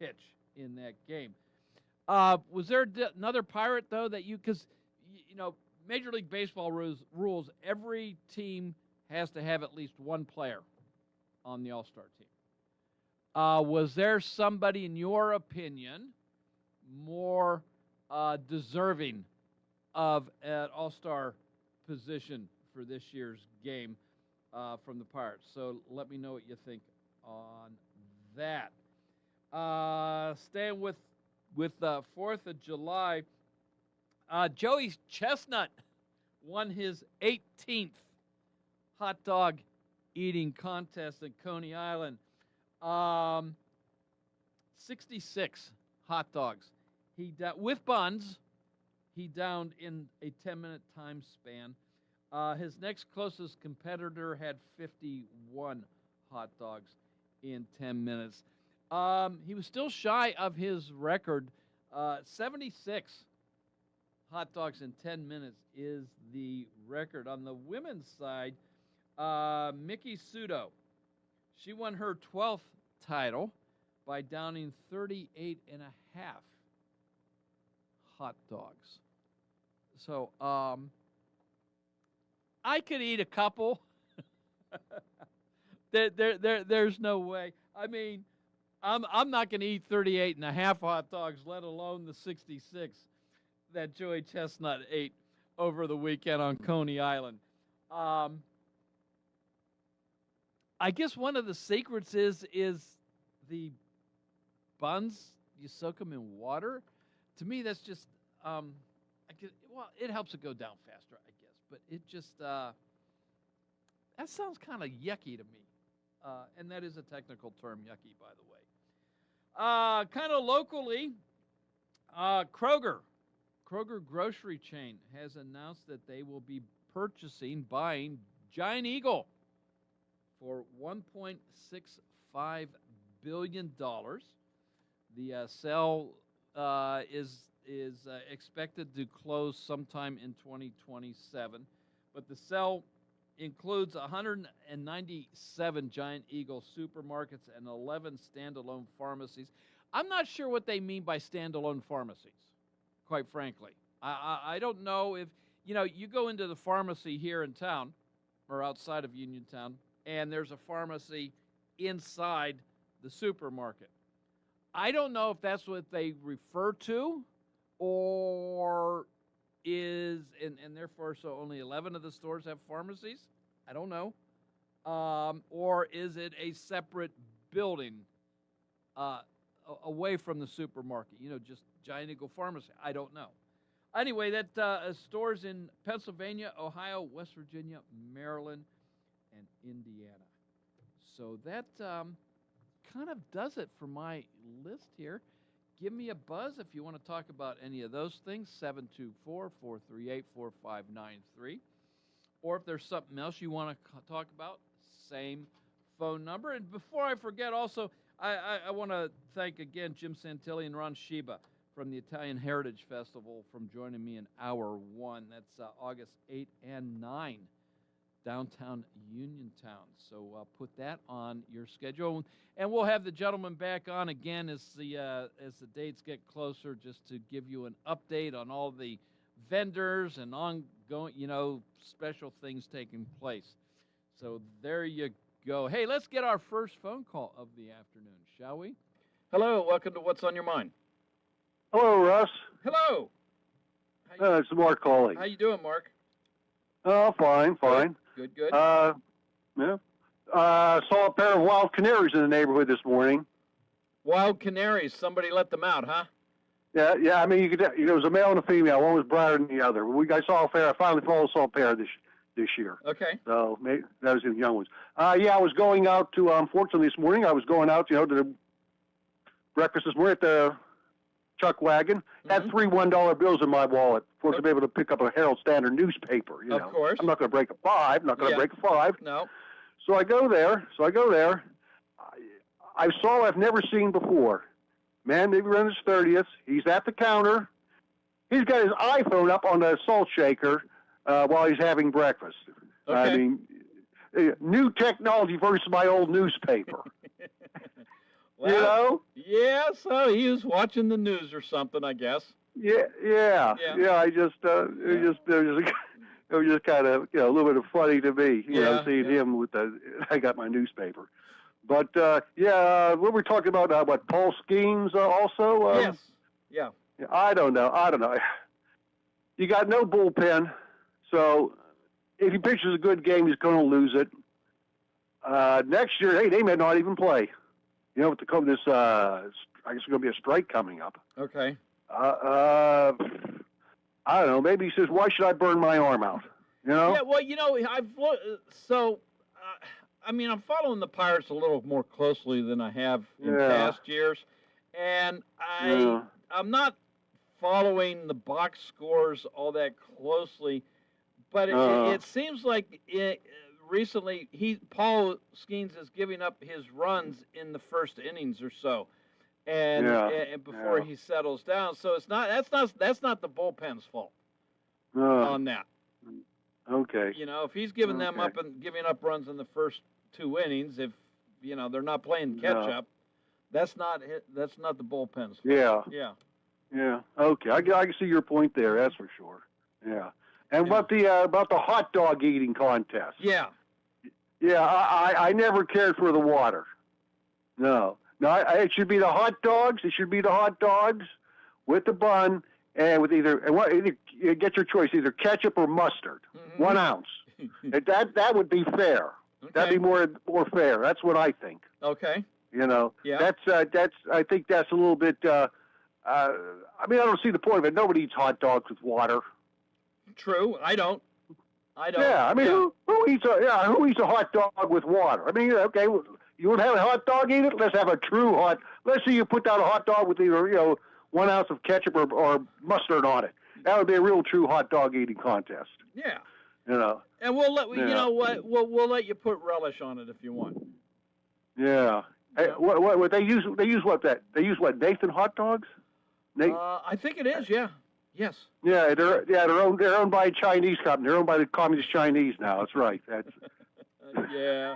Speaker 13: pitch in that game. Was there another Pirate, though, that because, Major League Baseball rules, every team has to have at least one player on the All-Star team. Was there somebody, in your opinion, more deserving of an All-Star position for this year's game from the Pirates? So let me know what you think on that. Staying with the 4th of July, Joey Chestnut won his 18th hot dog eating contest at Coney Island. 66 hot dogs. With buns, he downed in a 10-minute time span. His next closest competitor had 51 hot dogs in 10 minutes. He was still shy of his record. 76 hot dogs in 10 minutes is the record. On the women's side, Miki Sudo, she won her 12th title by downing 38 and a half hot dogs. So I could eat a couple. There's no way. I mean, I'm not going to eat 38 and a half hot dogs, let alone the 66 that Joey Chestnut ate over the weekend on Coney Island. I guess one of the secrets is the buns. You soak them in water. To me, that's just it helps it go down faster, I guess. But it just that sounds kind of yucky to me, and that is a technical term, yucky, by the way. Kind of locally, Kroger grocery chain has announced that they will be buying Giant Eagle for $1.65 billion. The sale is expected to close sometime in 2027, but the sale includes 197 Giant Eagle supermarkets and 11 standalone pharmacies. I'm not sure what they mean by standalone pharmacies, quite frankly. I don't know if, you go into the pharmacy here in town or outside of Uniontown, and there's a pharmacy inside the supermarket. I don't know if that's what they refer to, or and therefore so only 11 of the stores have pharmacies. I don't know. Or is it a separate building away from the supermarket? Just Giant Eagle Pharmacy. I don't know. Anyway, that stores in Pennsylvania, Ohio, West Virginia, Maryland, and Indiana. So that kind of does it for my list here. Give me a buzz if you want to talk about any of those things, 724-438-4593. Or if there's something else you want to talk about, same phone number. And before I forget, also, I want to thank again Jim Santilli and Ron Sheba from the Italian Heritage Festival from joining me in Hour 1. That's August 8 and 9, downtown Uniontown. So put that on your schedule. And we'll have the gentleman back on again as the dates get closer, just to give you an update on all the vendors and ongoing, special things taking place. So there you go. Hey, let's get our first phone call of the afternoon, shall we? Hello, welcome to What's on Your Mind.
Speaker 15: Hello, Russ.
Speaker 13: Hello.
Speaker 15: It's Mark calling.
Speaker 13: How you doing, Mark?
Speaker 15: Oh, fine.
Speaker 13: Good.
Speaker 15: Yeah. Saw a pair of wild canaries in the neighborhood this morning.
Speaker 13: Wild canaries. Somebody let them out, huh?
Speaker 15: Yeah. I mean, there was a male and a female. One was brighter than the other. I saw a pair. I finally saw a pair this year.
Speaker 13: Okay.
Speaker 15: So maybe that was the young ones. I was going out to. Unfortunately, this morning I was going out, to the breakfast this morning at the Chuck Wagon. Had 3 $1 bills in my wallet. Of course, I'm able to pick up a Herald Standard newspaper.
Speaker 13: Of course.
Speaker 15: I'm not going to break a 5. Not going to break a 5.
Speaker 13: No.
Speaker 15: So I go there. I saw I've never seen before. Man, maybe around his 30th. He's at the counter. He's got his iPhone up on the salt shaker while he's having breakfast.
Speaker 13: Okay.
Speaker 15: I mean, new technology versus my old newspaper.
Speaker 13: Well, yeah, so he was watching the news or something, I guess.
Speaker 15: Yeah. I just, it was just kind of, a little bit of funny to me, seeing him with I got my newspaper. But, what we're talking about, Paul Skeens also?
Speaker 13: Yes. Yeah.
Speaker 15: I don't know. You got no bullpen, so if he pitches a good game, he's going to lose it. Next year, hey, they may not even play. With this, I guess there's going to be a strike coming up.
Speaker 13: Okay.
Speaker 15: I don't know. Maybe he says, "Why should I burn my arm out?"
Speaker 13: Yeah. Well, I've I'm following the Pirates a little more closely than I have in past years, and I'm not following the box scores all that closely, but it seems like recently Paul Skeens is giving up his runs in the first innings or so, and before he settles down. So that's not the bullpen's fault on that.
Speaker 15: Okay.
Speaker 13: If he's giving them up and giving up runs in the first 2 innings, if they're not playing catch up, that's not the bullpen's fault.
Speaker 15: Yeah. Okay. I can see your point there. That's for sure. Yeah. And about the hot dog eating contest.
Speaker 13: Yeah.
Speaker 15: Yeah, I never cared for the water. No, it should be the hot dogs. It should be the hot dogs with the bun and with either you get your choice, either ketchup or mustard. 1 ounce. that would be fair.
Speaker 13: Okay.
Speaker 15: That'd be more fair. That's what I think.
Speaker 13: Okay.
Speaker 15: Yeah. That's I think that's a little bit. I don't see the point of it. Nobody eats hot dogs with water.
Speaker 13: True. I don't.
Speaker 15: Yeah, who eats a hot dog with water? Okay, you would have a hot dog, eat it? Let's have a true let's see you put down a hot dog with either, 1 ounce of ketchup or mustard on it. That would be a real true hot dog eating contest.
Speaker 13: Yeah.
Speaker 15: And
Speaker 13: we'll let we'll let you put relish on it if you want.
Speaker 15: Yeah. Hey, what they use? They use what? Nathan hot dogs?
Speaker 13: I think it is. Yeah. Yes.
Speaker 15: Yeah, they're owned by a Chinese company. They're owned by the Communist Chinese now. That's right. That's.
Speaker 13: Yeah.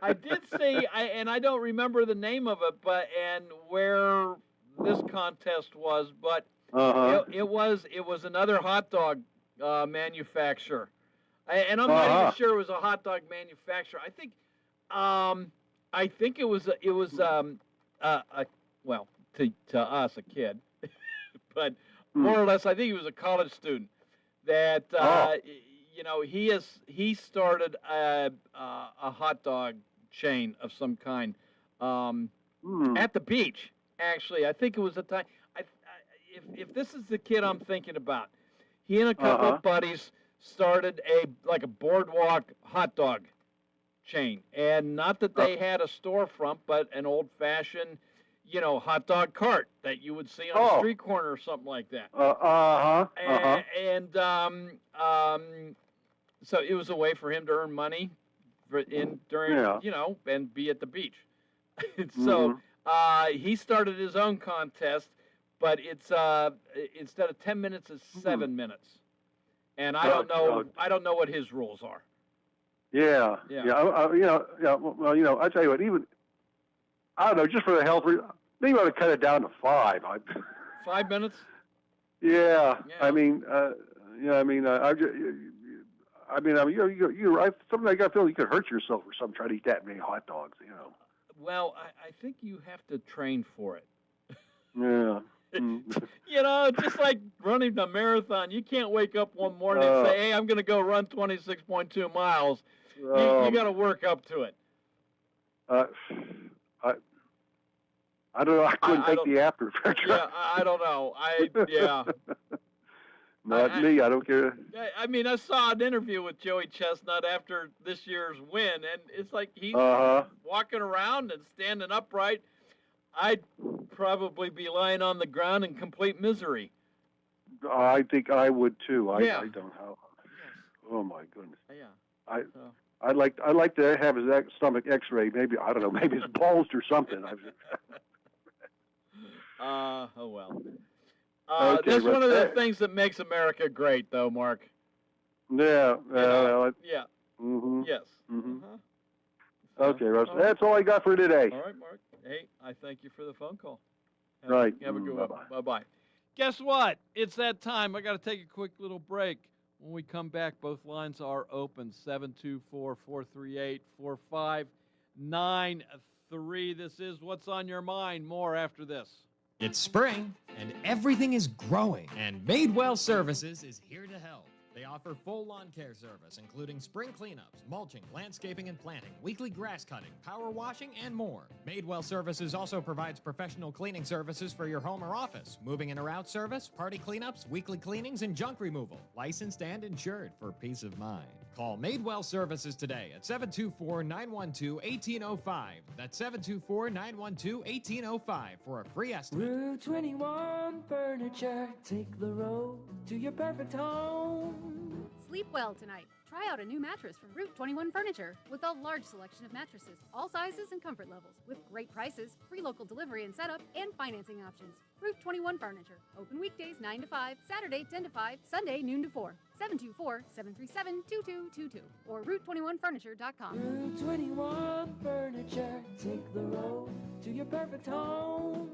Speaker 13: I did see, and I don't remember the name of it, and where this contest was, but it was another hot dog manufacturer, and I'm not even sure it was a hot dog manufacturer. I think it was well, to us, a kid, but more or less, I think he was a college student that he started a hot dog chain of some kind at the beach. Actually, I think it was a time. If this is the kid I'm thinking about, he and a couple of buddies started a boardwalk hot dog chain, and not that they had a storefront, but an old-fashioned, hot dog cart that you would see on a street corner or something like that. So it was a way for him to earn money during and be at the beach. So he started his own contest, but it's instead of 10 minutes, it's 7 minutes. And I don't know what his rules are.
Speaker 15: Yeah. Well, I tell you what, even I don't know, just for the health reason, maybe I ought to cut it down to 5.
Speaker 13: 5 minutes?
Speaker 15: Yeah. I mean, something I got to feel you could hurt yourself or something trying to eat that many hot dogs.
Speaker 13: Well, I think you have to train for it.
Speaker 15: Yeah.
Speaker 13: Just like running a marathon, you can't wake up one morning and say, "Hey, I'm going to go run 26.2 miles." You got to work up to it.
Speaker 15: I don't know. I couldn't take the after effects.
Speaker 13: Yeah, I don't know.
Speaker 15: Not me. I don't care.
Speaker 13: I mean, I saw an interview with Joey Chestnut after this year's win, and it's like he's walking around and standing upright. I'd probably be lying on the ground in complete misery.
Speaker 15: I think I would too. I don't know. Oh my goodness.
Speaker 13: Yeah.
Speaker 15: I'd like to have his stomach X-ray. Maybe I don't know. Maybe it's bulged or something.
Speaker 13: Oh well.
Speaker 15: Okay,
Speaker 13: that's one of the things that makes America great, though, Mark.
Speaker 15: Yeah.
Speaker 13: Yeah.
Speaker 15: Mm-hmm.
Speaker 13: Yes.
Speaker 15: Mm-hmm. Okay, Russ. That's all I got for today.
Speaker 13: All right, Mark. Hey, I thank you for the phone call.
Speaker 15: Right.
Speaker 13: Have a good one.
Speaker 15: Bye-bye.
Speaker 13: Bye-bye. Guess what? It's that time. I got to take a quick little break. When we come back, both lines are open, 724-438-4593. This is What's on Your Mind. More after this.
Speaker 10: It's spring, and everything is growing, and Madewell Services is here to help. They offer full lawn care service, including spring cleanups, mulching, landscaping and planting, weekly grass cutting, power washing, and more. Madewell Services also provides professional cleaning services for your home or office, moving in or out service, party cleanups, weekly cleanings, and junk removal. Licensed and insured for peace of mind. Call Madewell Services today at 724-912-1805. That's 724-912-1805 for a free estimate.
Speaker 16: Route 21 Furniture, take the road to your perfect home.
Speaker 17: Sleep well tonight. Try out a new mattress from Route 21 Furniture with a large selection of mattresses, all sizes and comfort levels, with great prices, free local delivery and setup, and financing options. Route 21 Furniture. Open weekdays 9 to 5, Saturday 10 to 5, Sunday noon to 4. 724-737-2222 or Route21Furniture.com.
Speaker 16: Route 21 Furniture. Take the road to your perfect home.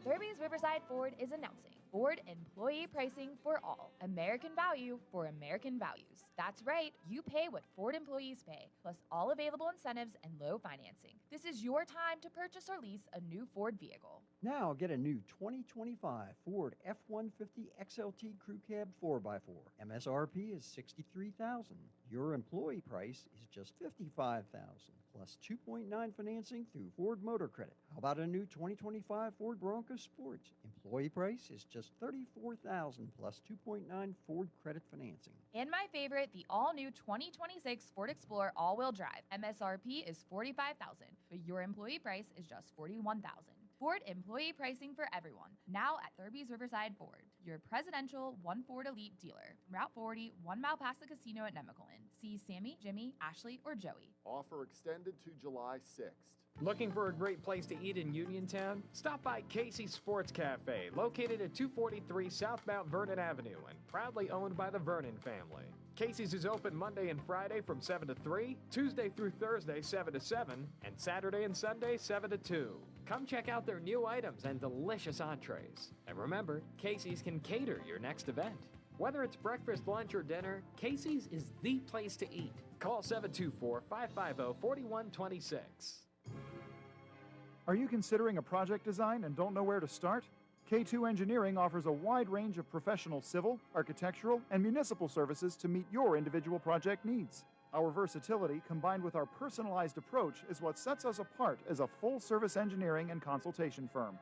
Speaker 18: Derby's Riverside Ford is announcing Ford employee pricing for all. American value for American values. That's right, you pay what Ford employees pay, plus all available incentives and low financing. This is your time to purchase or lease a new Ford vehicle.
Speaker 19: Now get a new 2025 Ford F-150 XLT Crew Cab 4x4. MSRP is $63,000. Your employee price is just $55,000, plus 2.9 financing through Ford Motor Credit. How about a new 2025 Ford Bronco Sport? Employee price is just $34,000, plus 2.9 Ford Credit financing.
Speaker 18: And my favorite, the all-new 2026 Ford Explorer all-wheel drive. MSRP is $45,000, but your employee price is just $41,000. Ford employee pricing for everyone. Now at Thurby's Riverside Ford, your presidential One Ford Elite dealer. Route 40, 1 mile past the casino at Nemacolin. See Sammy, Jimmy, Ashley, or Joey.
Speaker 23: Offer extended to July 6th.
Speaker 25: Looking for a great place to eat in Uniontown? Stop by Casey's Sports Cafe, located at 243 South Mount Vernon Avenue and proudly owned by the Vernon family. Casey's is open Monday and Friday from 7 to 3, Tuesday through Thursday 7 to 7, and Saturday and Sunday 7 to 2. Come check out their new items and delicious entrees. And remember, Casey's can cater your next event. Whether it's breakfast, lunch, or dinner, Casey's is the place to eat. Call 724-550-4126.
Speaker 2: Are you considering a project design and don't know where to start? K2 Engineering offers a wide range of professional civil, architectural, and municipal services to meet your individual project needs. Our versatility, combined with our personalized approach, is what sets us apart as a full-service engineering and consultation firm.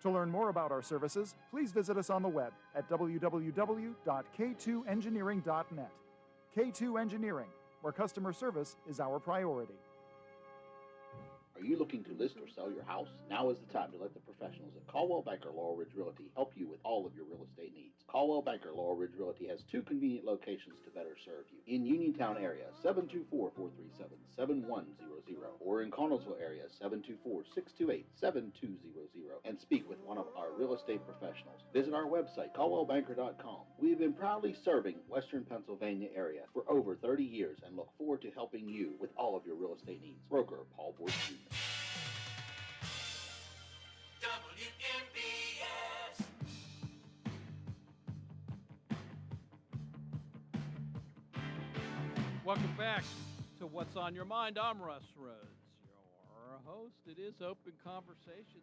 Speaker 2: To learn more about our services, please visit us on the web at www.k2engineering.net. K2 Engineering, where customer service is our priority.
Speaker 5: Are you looking to list or sell your house? Now is the time to let the professionals at Caldwell Banker Laurel Ridge Realty help you with all of your real estate needs. Caldwell Banker Laurel Ridge Realty has 2 convenient locations to better serve you. In Uniontown area, 724-437-7100, or in Connellsville area, 724-628-7200, and speak with one of our real estate professionals. Visit our website, caldwellbanker.com. We have been proudly serving Western Pennsylvania area for over 30 years and look forward to helping you with all of your real estate needs. Broker Paul Boyd Jr.
Speaker 12: WMBS.
Speaker 13: Welcome back to What's on Your Mind. I'm Russ Rhodes, your host. It is Open Conversation,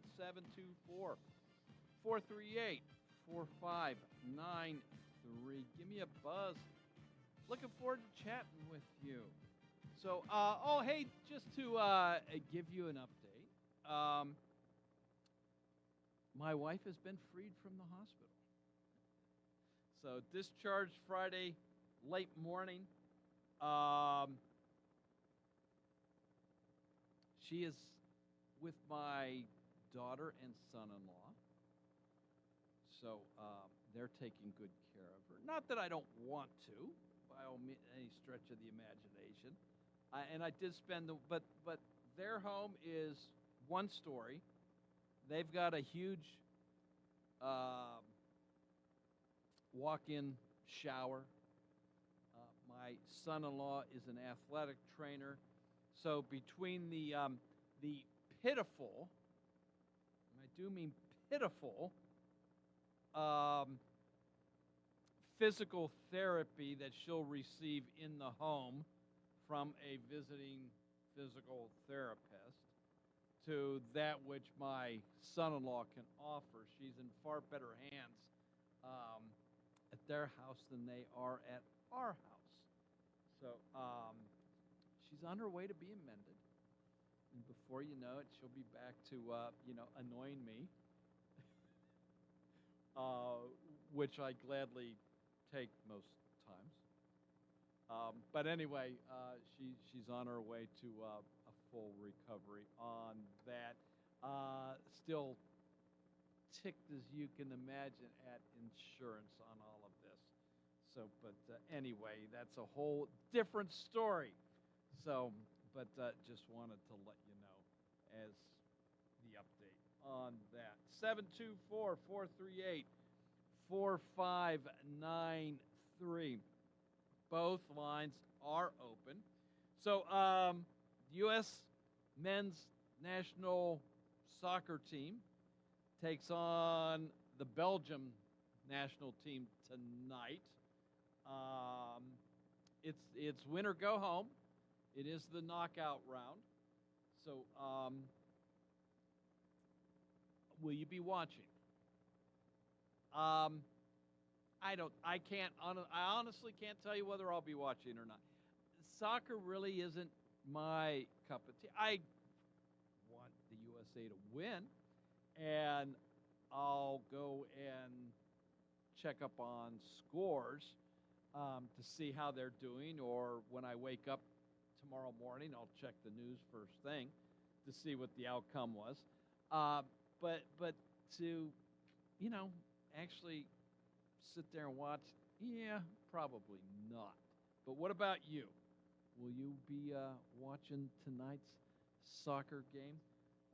Speaker 13: 724-438-4593. Give me a buzz. Looking forward to chatting with you. So, hey, just to give you an update, my wife has been freed from the hospital. So, discharged Friday late morning. She is with my daughter and son-in-law. So, they're taking good care of her. Not that I don't want to, by any stretch of the imagination. And I did spend but their home is one story. They've got a huge walk-in shower. My son-in-law is an athletic trainer. So between the pitiful, and I do mean pitiful, physical therapy that she'll receive in the home from a visiting physical therapist to that which my son-in-law can offer, she's in far better hands at their house than they are at our house. So she's on her way to being mended. And before you know it, she'll be back to, annoying me, which I gladly take most times. But anyway, she's on her way to a full recovery on that. Still ticked as you can imagine at insurance on all of this. So, but anyway, that's a whole different story. So, but just wanted to let you know as the update on that. 724-438-4593. Both lines are open. So, U.S. men's national soccer team takes on the Belgium national team tonight. It's win or go home. It is the knockout round. So, will you be watching? I honestly can't tell you whether I'll be watching or not. Soccer really isn't my cup of tea. I want the USA to win, and I'll go and check up on scores to see how they're doing, or when I wake up tomorrow morning, I'll check the news first thing to see what the outcome was. but to, you know, actually sit there and watch, yeah, probably not. But what about you? Will you be watching tonight's soccer game?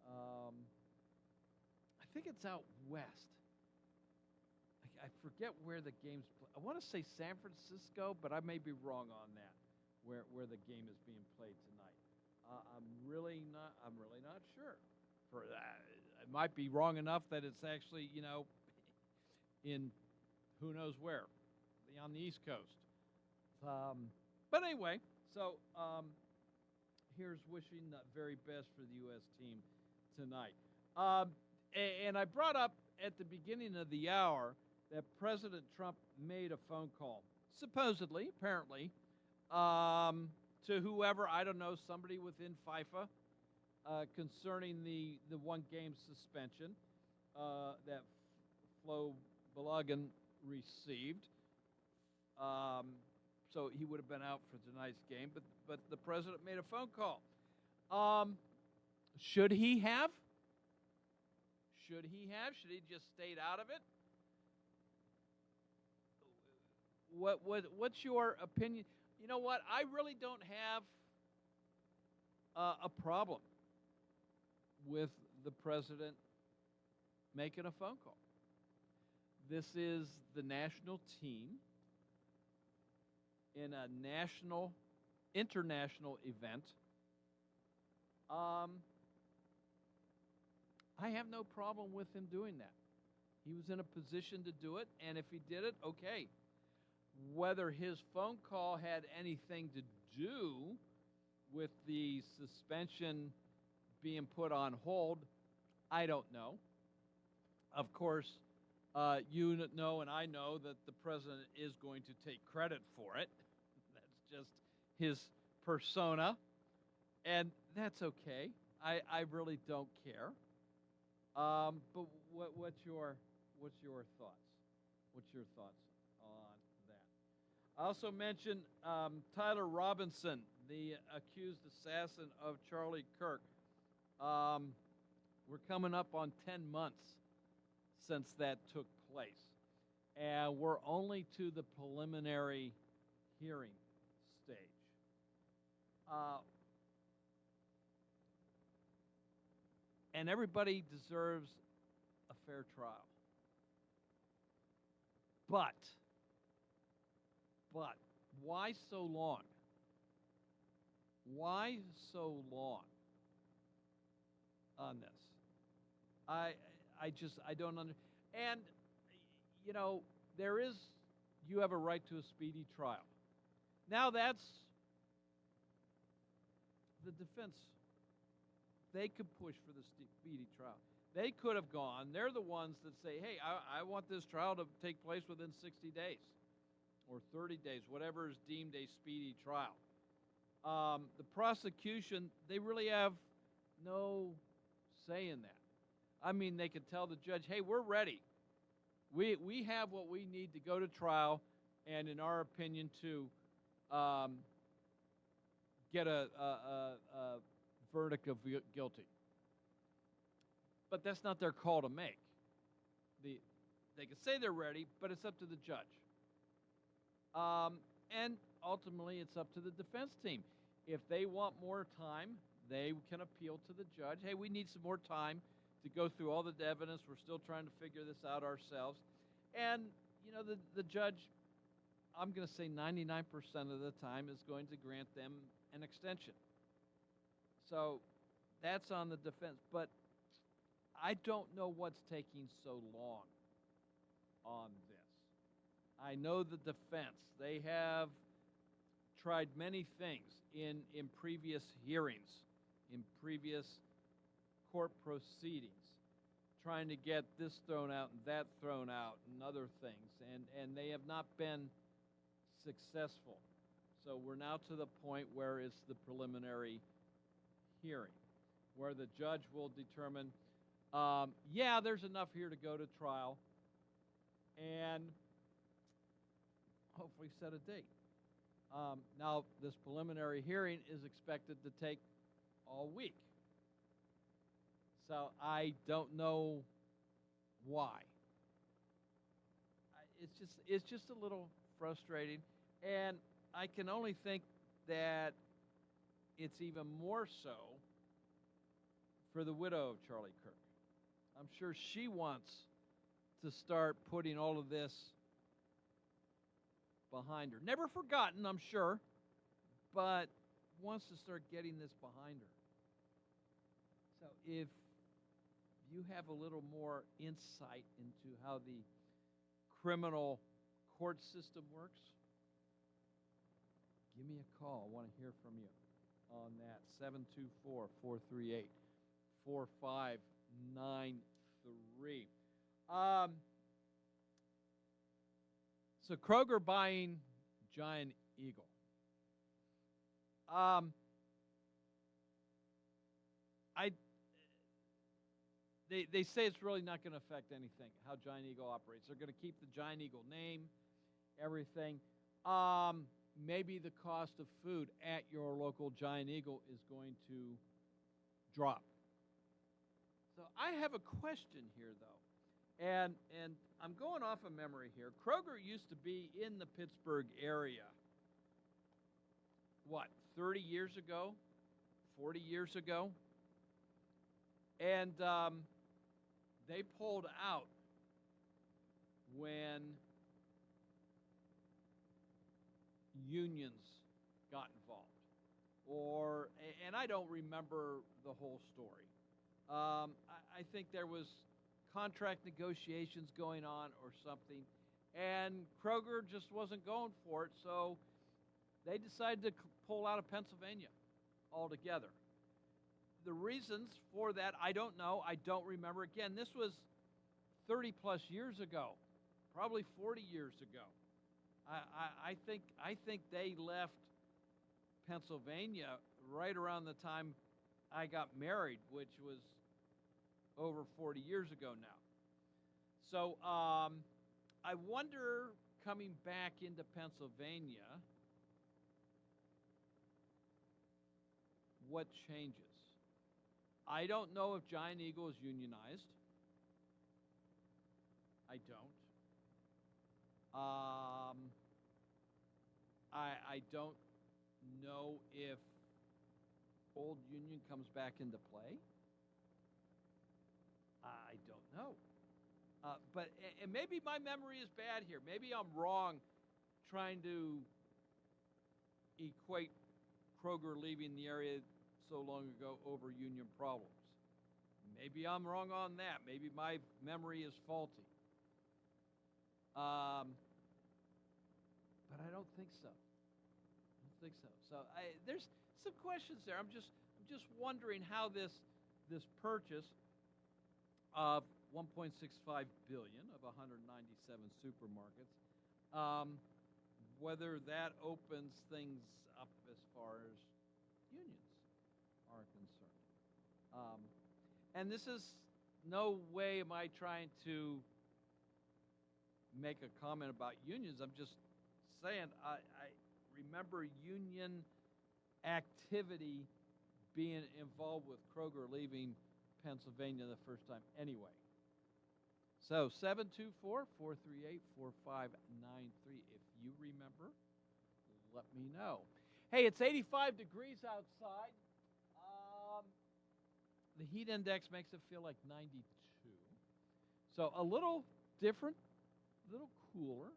Speaker 13: I think it's out west. I forget where the game's I want to say San Francisco, but I may be wrong on that, where the game is being played tonight. I'm really not sure. For I might be wrong enough that it's actually, you know, in who knows where, on the East Coast. But anyway, so here's wishing the very best for the U.S. team tonight. And I brought up at the beginning of the hour that President Trump made a phone call, supposedly, apparently, to whoever, I don't know, somebody within FIFA, concerning the one-game suspension that Flo Balogun received. So he would have been out for tonight's game, but the president made a phone call. Should he have? Should he just stayed out of it? What's your opinion? You know what? I really don't have a problem with the president making a phone call. This is the national team in a international event. I have no problem with him doing that. He was in a position to do it, and if he did it, okay. Whether his phone call had anything to do with the suspension being put on hold, I don't know. Of course, you know and I know that the president is going to take credit for it. That's just his persona, and that's okay. I really don't care. But what's your thoughts? What's your thoughts on that? I also mentioned Tyler Robinson, the accused assassin of Charlie Kirk. We're coming up on 10 months since that took place, and we're only to the preliminary hearing stage. And everybody deserves a fair trial. But why so long? Why so long on this? I don't understand. And, you know, you have a right to a speedy trial. Now that's the defense. They could push for the speedy trial. They could have gone. They're the ones that say, hey, I want this trial to take place within 60 days or 30 days, whatever is deemed a speedy trial. The prosecution, they really have no say in that. I mean, they could tell the judge, hey, we're ready. We have what we need to go to trial and, in our opinion, to get a verdict of guilty. But that's not their call to make. They can say they're ready, but it's up to the judge. And ultimately, it's up to the defense team. If they want more time, they can appeal to the judge. Hey, we need some more time to go through all the evidence. We're still trying to figure this out ourselves. And, you know, the judge, I'm going to say 99% of the time, is going to grant them an extension. So that's on the defense. But I don't know what's taking so long on this. I know the defense. They have tried many things in previous hearings, in previous court proceedings, trying to get this thrown out and that thrown out and other things, and they have not been successful. So we're now to the point where it's the preliminary hearing, where the judge will determine, yeah, there's enough here to go to trial, and hopefully set a date. Now, this preliminary hearing is expected to take all week. So I don't know why. It's just a little frustrating, and I can only think that it's even more so for the widow of Charlie Kirk. I'm sure she wants to start putting all of this behind her. Never forgotten, I'm sure, but wants to start getting this behind her. So if you have a little more insight into how the criminal court system works, give me a call. I want to hear from you on that. 724-438-4593. So Kroger buying Giant Eagle. They say it's really not going to affect anything, how Giant Eagle operates. They're going to keep the Giant Eagle name, everything. Maybe the cost of food at your local Giant Eagle is going to drop. So I have a question here, though. And I'm going off of memory here. Kroger used to be in the Pittsburgh area, 30 years ago? 40 years ago? And they pulled out when unions got involved. And I don't remember the whole story. I think there was contract negotiations going on or something, and Kroger just wasn't going for it, so they decided to pull out of Pennsylvania altogether. The reasons for that, I don't know. I don't remember. Again, this was 30 plus years ago, probably 40 years ago. I think they left Pennsylvania right around the time I got married, which was over 40 years ago now. So I wonder, coming back into Pennsylvania, what changes? I don't know if Giant Eagle is unionized. I don't. I don't know if Old Union comes back into play. I don't know. But and maybe my memory is bad here. Maybe I'm wrong trying to equate Kroger leaving the area so long ago over union problems. Maybe I'm wrong on that. Maybe my memory is faulty. But I don't think so. So there's some questions there. I'm just wondering how this purchase of $1.65 billion of 197 supermarkets, whether that opens things up as far as unions are concerned. And this is no way am I trying to make a comment about unions. I'm just saying I remember union activity being involved with Kroger leaving Pennsylvania the first time anyway. So 724-438-4593. If you remember, let me know. Hey, it's 85 degrees outside. The heat index makes it feel like 92. So a little different, a little cooler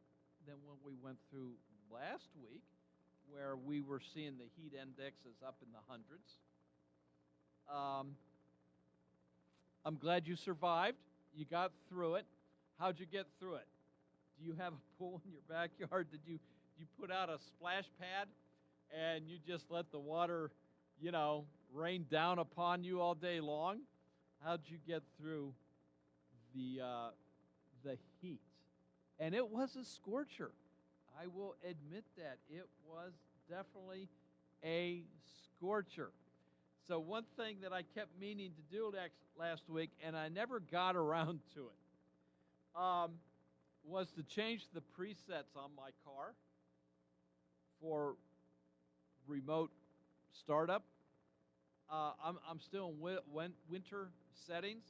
Speaker 13: than what we went through last week, where we were seeing the heat indexes up in the hundreds. I'm glad you survived. You got through it. How'd you get through it? Do you have a pool in your backyard? Did you put out a splash pad and you just let the water, rain down upon you all day long? How'd you get through the heat? And it was a scorcher. I will admit that. It was definitely a scorcher. So one thing that I kept meaning to do last week, and I never got around to it, was to change the presets on my car for remote startup. I'm still in winter settings.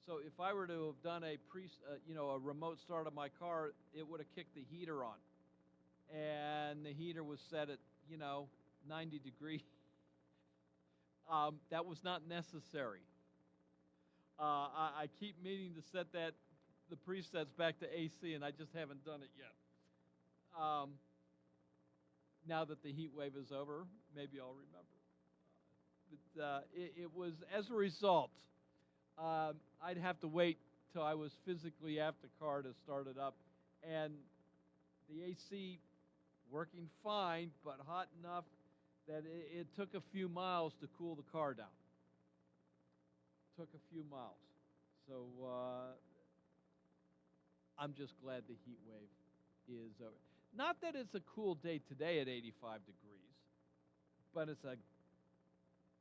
Speaker 13: So if I were to have done a a remote start of my car, it would have kicked the heater on, and the heater was set at 90 degrees. That was not necessary. I keep meaning to set the presets back to AC, and I just haven't done it yet. Now that the heat wave is over, maybe I'll remember. But it was, as a result, I'd have to wait till I was physically at the car to start it up. And the AC working fine, but hot enough that it took a few miles to cool the car down. Took a few miles. So I'm just glad the heat wave is over. Not that it's a cool day today at 85 degrees, but it's a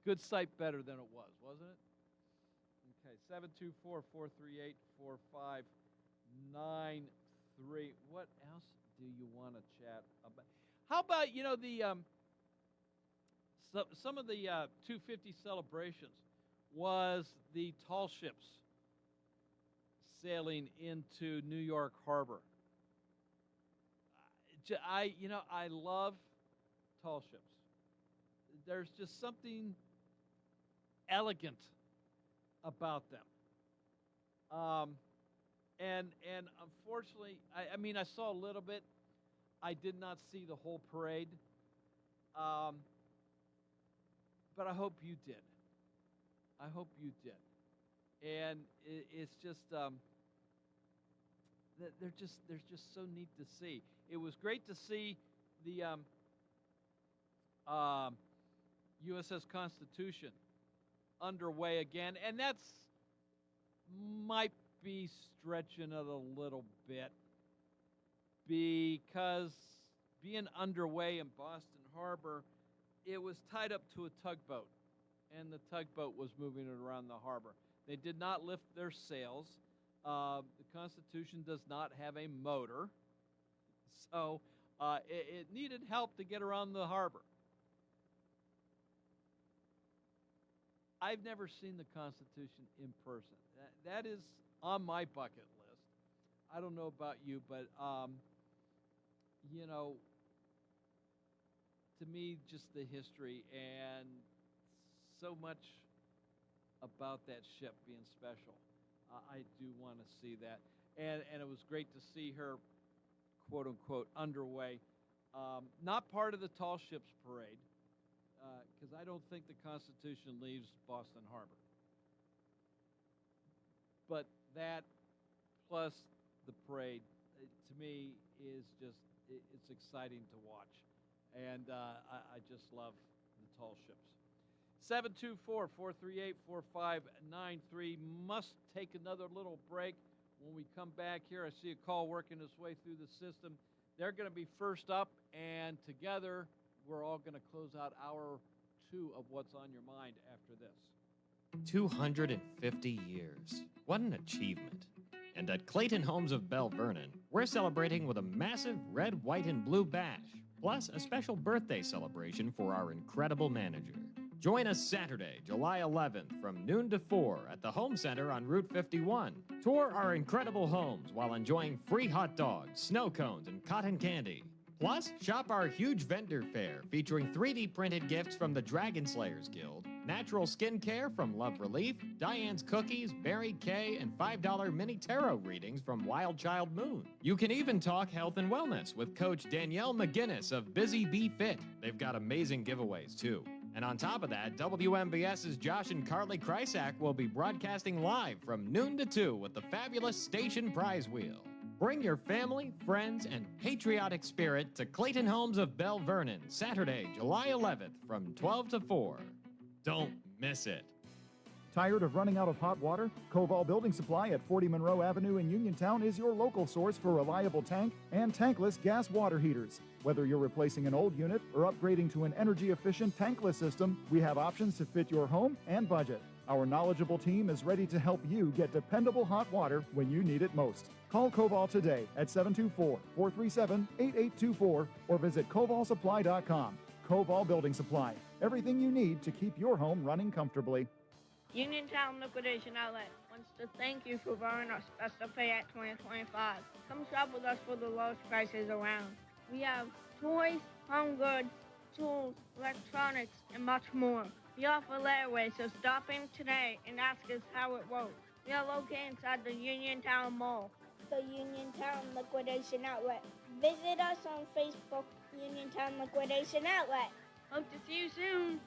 Speaker 13: good sight better than it was, wasn't it? Okay, 724-438-4593. What else do you want to chat about? How about, some of the 250 celebrations was the tall ships sailing into New York Harbor. I love tall ships. There's just something elegant about them. And unfortunately, I mean, I saw a little bit. I did not see the whole parade. But I hope you did. I hope you did. And it's just they're just so neat to see. It was great to see the USS Constitution underway again, and that's might be stretching it a little bit because being underway in Boston Harbor, it was tied up to a tugboat, and the tugboat was moving it around the harbor. They did not lift their sails. The Constitution does not have a motor, so it needed help to get around the harbor. I've never seen the Constitution in person. That is on my bucket list. I don't know about you, but to me, just the history and so much about that ship being special. I do want to see that. And it was great to see her, quote unquote, underway. Not part of the Tall Ships Parade, because I don't think the Constitution leaves Boston Harbor. But that plus the parade, to me, is just, it's exciting to watch. And I just love the tall ships. 724-438-4593. Must take another little break. When we come back here, I see a call working its way through the system. They're going to be first up, and together we're all going to close out hour 2 of What's on Your Mind after this.
Speaker 10: 250 years. What an achievement. And at Clayton Homes of Bell Vernon, we're celebrating with a massive red, white, and blue bash, plus a special birthday celebration for our incredible manager. Join us Saturday, July 11th from noon to 4 at the Home Center on Route 51. Tour our incredible homes while enjoying free hot dogs, snow cones, and cotton candy. Plus, shop our huge vendor fair featuring 3D printed gifts from the Dragon Slayers Guild, natural skincare from Love Relief, Diane's Cookies, Mary Kay, and $5 mini tarot readings from Wild Child Moon. You can even talk health and wellness with Coach Danielle McGinnis of Busy Bee Fit. They've got amazing giveaways, too. And on top of that, WMBS's Josh and Carly Krysak will be broadcasting live from noon to 2 with the fabulous Station Prize Wheel. Bring your family, friends, and patriotic spirit to Clayton Homes of Bell Vernon, Saturday, July 11th from 12 to 4. Don't miss it.
Speaker 2: Tired of running out of hot water? Koval Building Supply at 40 Monroe Avenue in Uniontown is your local source for reliable tank and tankless gas water heaters. Whether you're replacing an old unit or upgrading to an energy-efficient tankless system, we have options to fit your home and budget. Our knowledgeable team is ready to help you get dependable hot water when you need it most. Call Koval today at 724-437-8824 or visit kovalsupply.com. Koval Building Supply. Everything you need to keep your home running comfortably.
Speaker 7: Uniontown Liquidation Outlet wants to thank you for borrowing our special pay at 2025. Come shop with us for the lowest prices around. We have toys, home goods, tools, electronics, and much more. We offer layaway, so stop in today and ask us how it works. We are located inside the Uniontown Mall.
Speaker 14: The Uniontown Liquidation Outlet. Visit us on Facebook, Uniontown Liquidation Outlet.
Speaker 7: Hope to see you soon.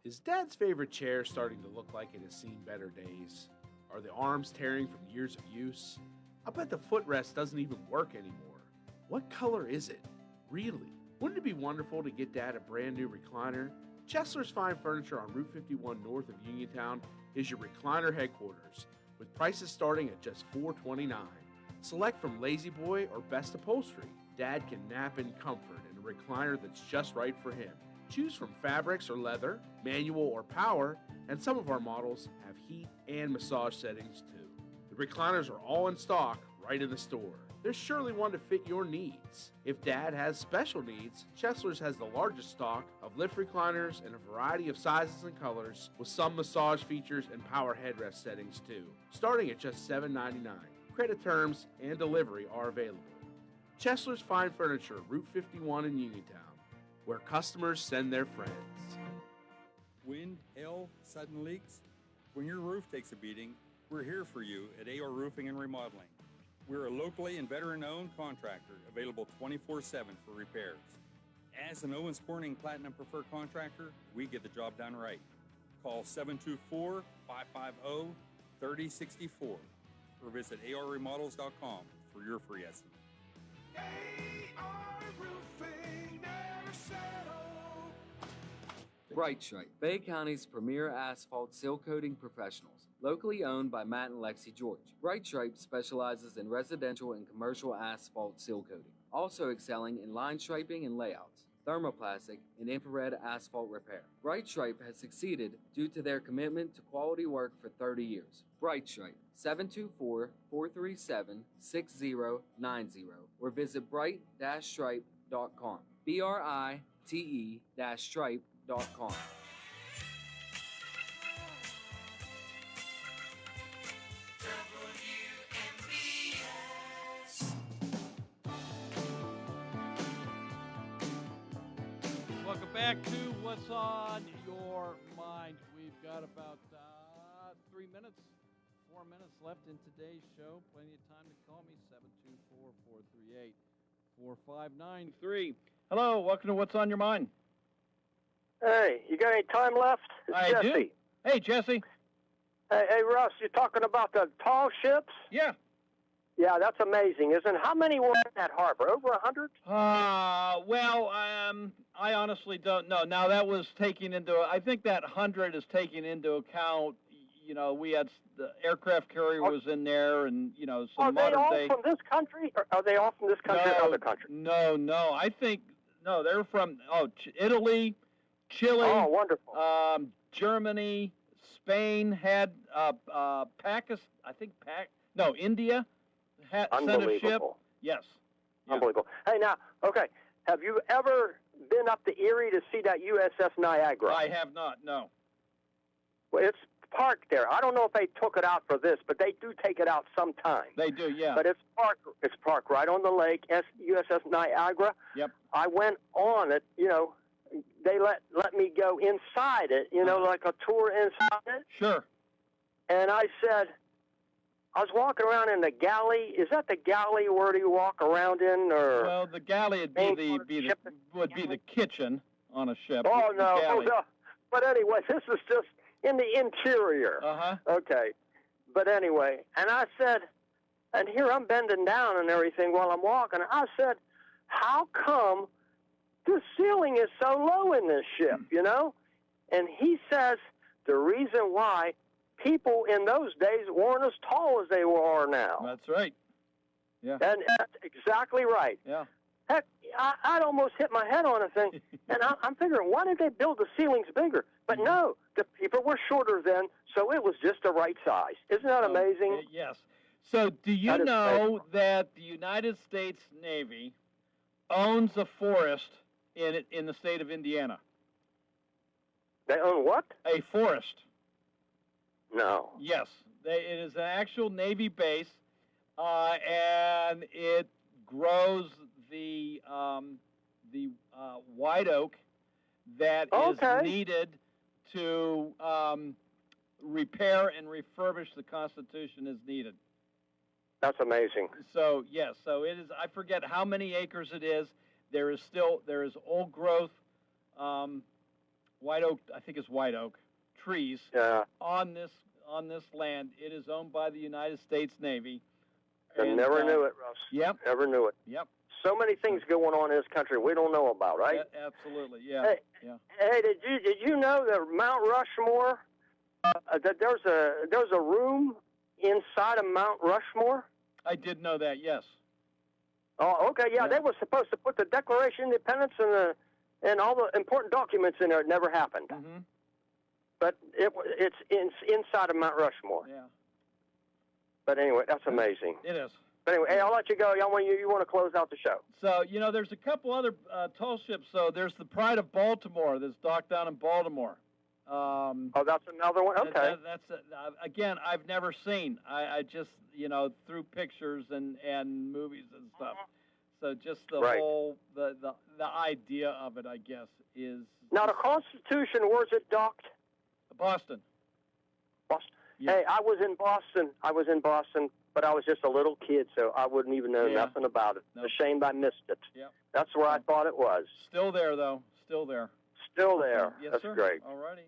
Speaker 20: Is Dad's favorite chair starting to look like it has seen better days? Are the arms tearing from years of use? I bet the footrest doesn't even work anymore. What color is it? Really? Wouldn't it be wonderful to get Dad a brand new recliner? Chesler's Fine Furniture on Route 51 north of Uniontown is your recliner headquarters, with prices starting at just $429. Select from Lazy Boy or Best Upholstery. Dad can nap in comfort in a recliner that's just right for him. Choose from fabrics or leather, manual or power, and some of our models have heat and massage settings too. The recliners are all in stock right in the store. There's surely one to fit your needs. If Dad has special needs, Chesler's has the largest stock of lift recliners in a variety of sizes and colors, with some massage features and power headrest settings too, starting at just $7.99. Credit terms and delivery are available. Chesler's Fine Furniture, Route 51 in Uniontown, where customers send their friends.
Speaker 11: Wind, hail, sudden leaks. When your roof takes a beating, we're here for you at AR Roofing and Remodeling. We're a locally and veteran-owned contractor, available 24/7 for repairs. As an Owens Corning Platinum Preferred Contractor, we get the job done right. Call 724-550-3064 or visit arremodels.com for your free estimate.
Speaker 21: Bright Stripe, Bay County's premier asphalt seal coating professionals, locally owned by Matt and Lexi George. Bright Stripe specializes in residential and commercial asphalt seal coating, also excelling in line striping and layouts, thermoplastic, and infrared asphalt repair. Bright Stripe has succeeded due to their commitment to quality work for 30 years. Bright Stripe, 724-437-6090, or visit bright-stripe.com. BRITE-stripe.com.
Speaker 13: Welcome back to What's on Your Mind. We've got about 4 minutes left in today's show. Plenty of time to call me, 724-438-4593. Hello, welcome to What's on Your Mind.
Speaker 15: Hey, you got any time left? It's
Speaker 13: I
Speaker 15: Jesse.
Speaker 13: do. Hey, Jesse.
Speaker 15: Hey, Russ, you're talking about the tall ships?
Speaker 13: Yeah.
Speaker 15: Yeah, that's amazing, isn't it? How many were in that harbor? Over 100?
Speaker 13: I honestly don't know. Now, that was taking into, I think that 100 is taking into account, we had the aircraft carrier was in there and, some modern day.
Speaker 15: Are they all from this country? Or are they all from this country or other countries?
Speaker 13: No. I think, they're from, Italy, Chile.
Speaker 15: Oh, wonderful.
Speaker 13: Germany, Spain had, India sent a ship. Yes. Yeah.
Speaker 15: Unbelievable. Hey, now, okay, have you ever been up the Erie to see that USS Niagara?
Speaker 13: I have not, no.
Speaker 15: Well, it's parked there. I don't know if they took it out for this, but they do take it out sometimes.
Speaker 13: They do, yeah.
Speaker 15: But it's parked right on the lake, USS Niagara.
Speaker 13: Yep.
Speaker 15: I went on it, they let me go inside it, like a tour inside it.
Speaker 13: Sure.
Speaker 15: And I said, I was walking around in the galley. Is that the galley where you walk around in, or?
Speaker 13: Well, the galley would be the kitchen on a ship.
Speaker 15: Oh no,
Speaker 13: galley.
Speaker 15: no. But anyway, this is just in the interior. Okay. But anyway, and I said, and here I'm bending down and everything while I'm walking. I said, how come the ceiling is so low in this ship, And he says the reason why people in those days weren't as tall as they are now.
Speaker 13: That's right. Yeah.
Speaker 15: And that's exactly right.
Speaker 13: Yeah.
Speaker 15: Heck, I'd almost hit my head on a thing, and I'm figuring, why didn't they build the ceilings bigger? But no, the people were shorter then, so it was just the right size. Isn't that amazing?
Speaker 13: Yes. So do you know that the United States Navy owns a forest in the state of Indiana.
Speaker 15: They own what?
Speaker 13: A forest.
Speaker 15: No.
Speaker 13: Yes, it is an actual Navy base, and it grows the white oak that is needed to repair and refurbish the Constitution as needed.
Speaker 15: That's amazing.
Speaker 13: So yes, so it is. I forget how many acres it is. There is old growth, white oak. I think it's white oak trees on this land. It is owned by the United States Navy.
Speaker 15: I never knew it, Russ.
Speaker 13: Yep.
Speaker 15: Never knew it.
Speaker 13: Yep.
Speaker 15: So many things going on in this country we don't know about, right?
Speaker 13: Yeah, absolutely. Yeah.
Speaker 15: Hey,
Speaker 13: yeah.
Speaker 15: Hey, did you know that Mount Rushmore? That there's a room inside of Mount Rushmore?
Speaker 13: I did know that. Yes.
Speaker 15: Oh, okay. Yeah, they were supposed to put the Declaration of Independence and all the important documents in there. It never happened.
Speaker 13: Mm-hmm.
Speaker 15: But it's inside of Mount Rushmore.
Speaker 13: Yeah.
Speaker 15: But anyway, that's amazing.
Speaker 13: It is.
Speaker 15: But anyway, hey, I'll let you go. You want to close out the show?
Speaker 13: So there's a couple other tall ships. So there's the Pride of Baltimore that's docked down in Baltimore.
Speaker 15: Oh, that's another one. Okay.
Speaker 13: That's again, I've never seen. I just through pictures and movies and stuff. So just the whole the idea of it, I guess, is
Speaker 15: now the Constitution. Where's it docked?
Speaker 13: Boston.
Speaker 15: Boston.
Speaker 13: Yeah.
Speaker 15: Hey, I was in Boston, but I was just a little kid, so I wouldn't even know nothing about it.
Speaker 13: Nope.
Speaker 15: Ashamed I missed it.
Speaker 13: Yep.
Speaker 15: That's where I thought it was.
Speaker 13: Still there, though. Still there.
Speaker 15: Still there.
Speaker 13: Yes,
Speaker 15: That's
Speaker 13: sir.
Speaker 15: great.
Speaker 13: All righty.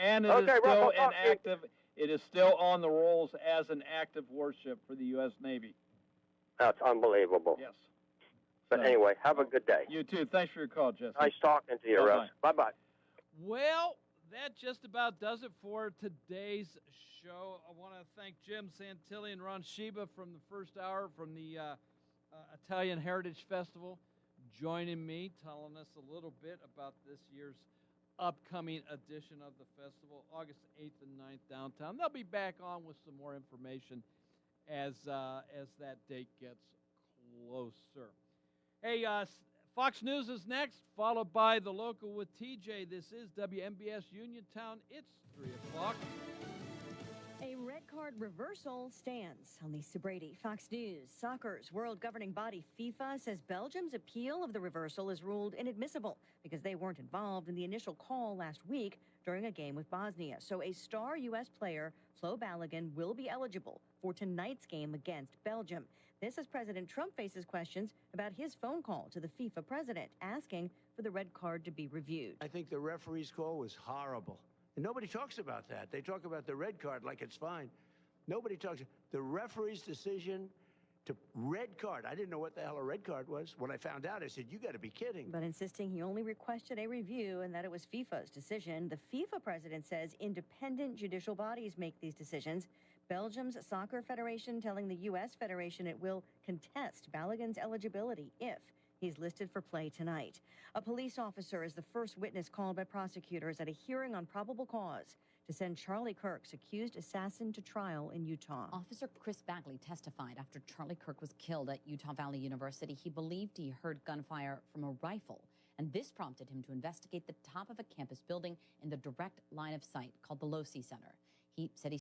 Speaker 13: And it is still an active. It is still on the rolls as an active warship for the U.S. Navy.
Speaker 15: That's unbelievable.
Speaker 13: Yes.
Speaker 15: But anyway, have a good day.
Speaker 13: You too. Thanks for your call, Jesse.
Speaker 15: Nice talking to you,
Speaker 13: Bye-bye.
Speaker 15: Russ. Bye-bye.
Speaker 13: Well, that just about does it for today's show. I want to thank Jim Santilli and Ron Sheba from the first hour from the Italian Heritage Festival, joining me, telling us a little bit about this year's upcoming edition of the festival, August 8th and 9th downtown. They'll be back on with some more information as that date gets closer. Hey, Fox News is next, followed by The Local with TJ. This is WMBS Uniontown. It's 3 o'clock.
Speaker 6: A red card reversal stands. On Lisa Brady, Fox News. Soccer's world governing body FIFA says Belgium's appeal of the reversal is ruled inadmissible because they weren't involved in the initial call last week during a game with Bosnia. So a star U.S. player, Flo Balogun, will be eligible for tonight's game against Belgium. This as President Trump faces questions about his phone call to the FIFA president asking for the red card to be reviewed.
Speaker 8: I think the referee's call was horrible. And nobody talks about that. They talk about the red card like it's fine. Nobody talks. The referee's decision to red card. I didn't know what the hell a red card was. When I found out, I said, you got to be kidding.
Speaker 6: But insisting he only requested a review and that it was FIFA's decision, the FIFA president says independent judicial bodies make these decisions. Belgium's soccer federation telling the U.S. federation it will contest Balogun's eligibility if he's listed for play tonight. A police officer is the first witness called by prosecutors at a hearing on probable cause to send Charlie Kirk's accused assassin to trial in Utah.
Speaker 9: Officer Chris Bagley testified after Charlie Kirk was killed at Utah Valley University. He believed he heard gunfire from a rifle, and this prompted him to investigate the top of a campus building in the direct line of sight called the Losi Center. He said he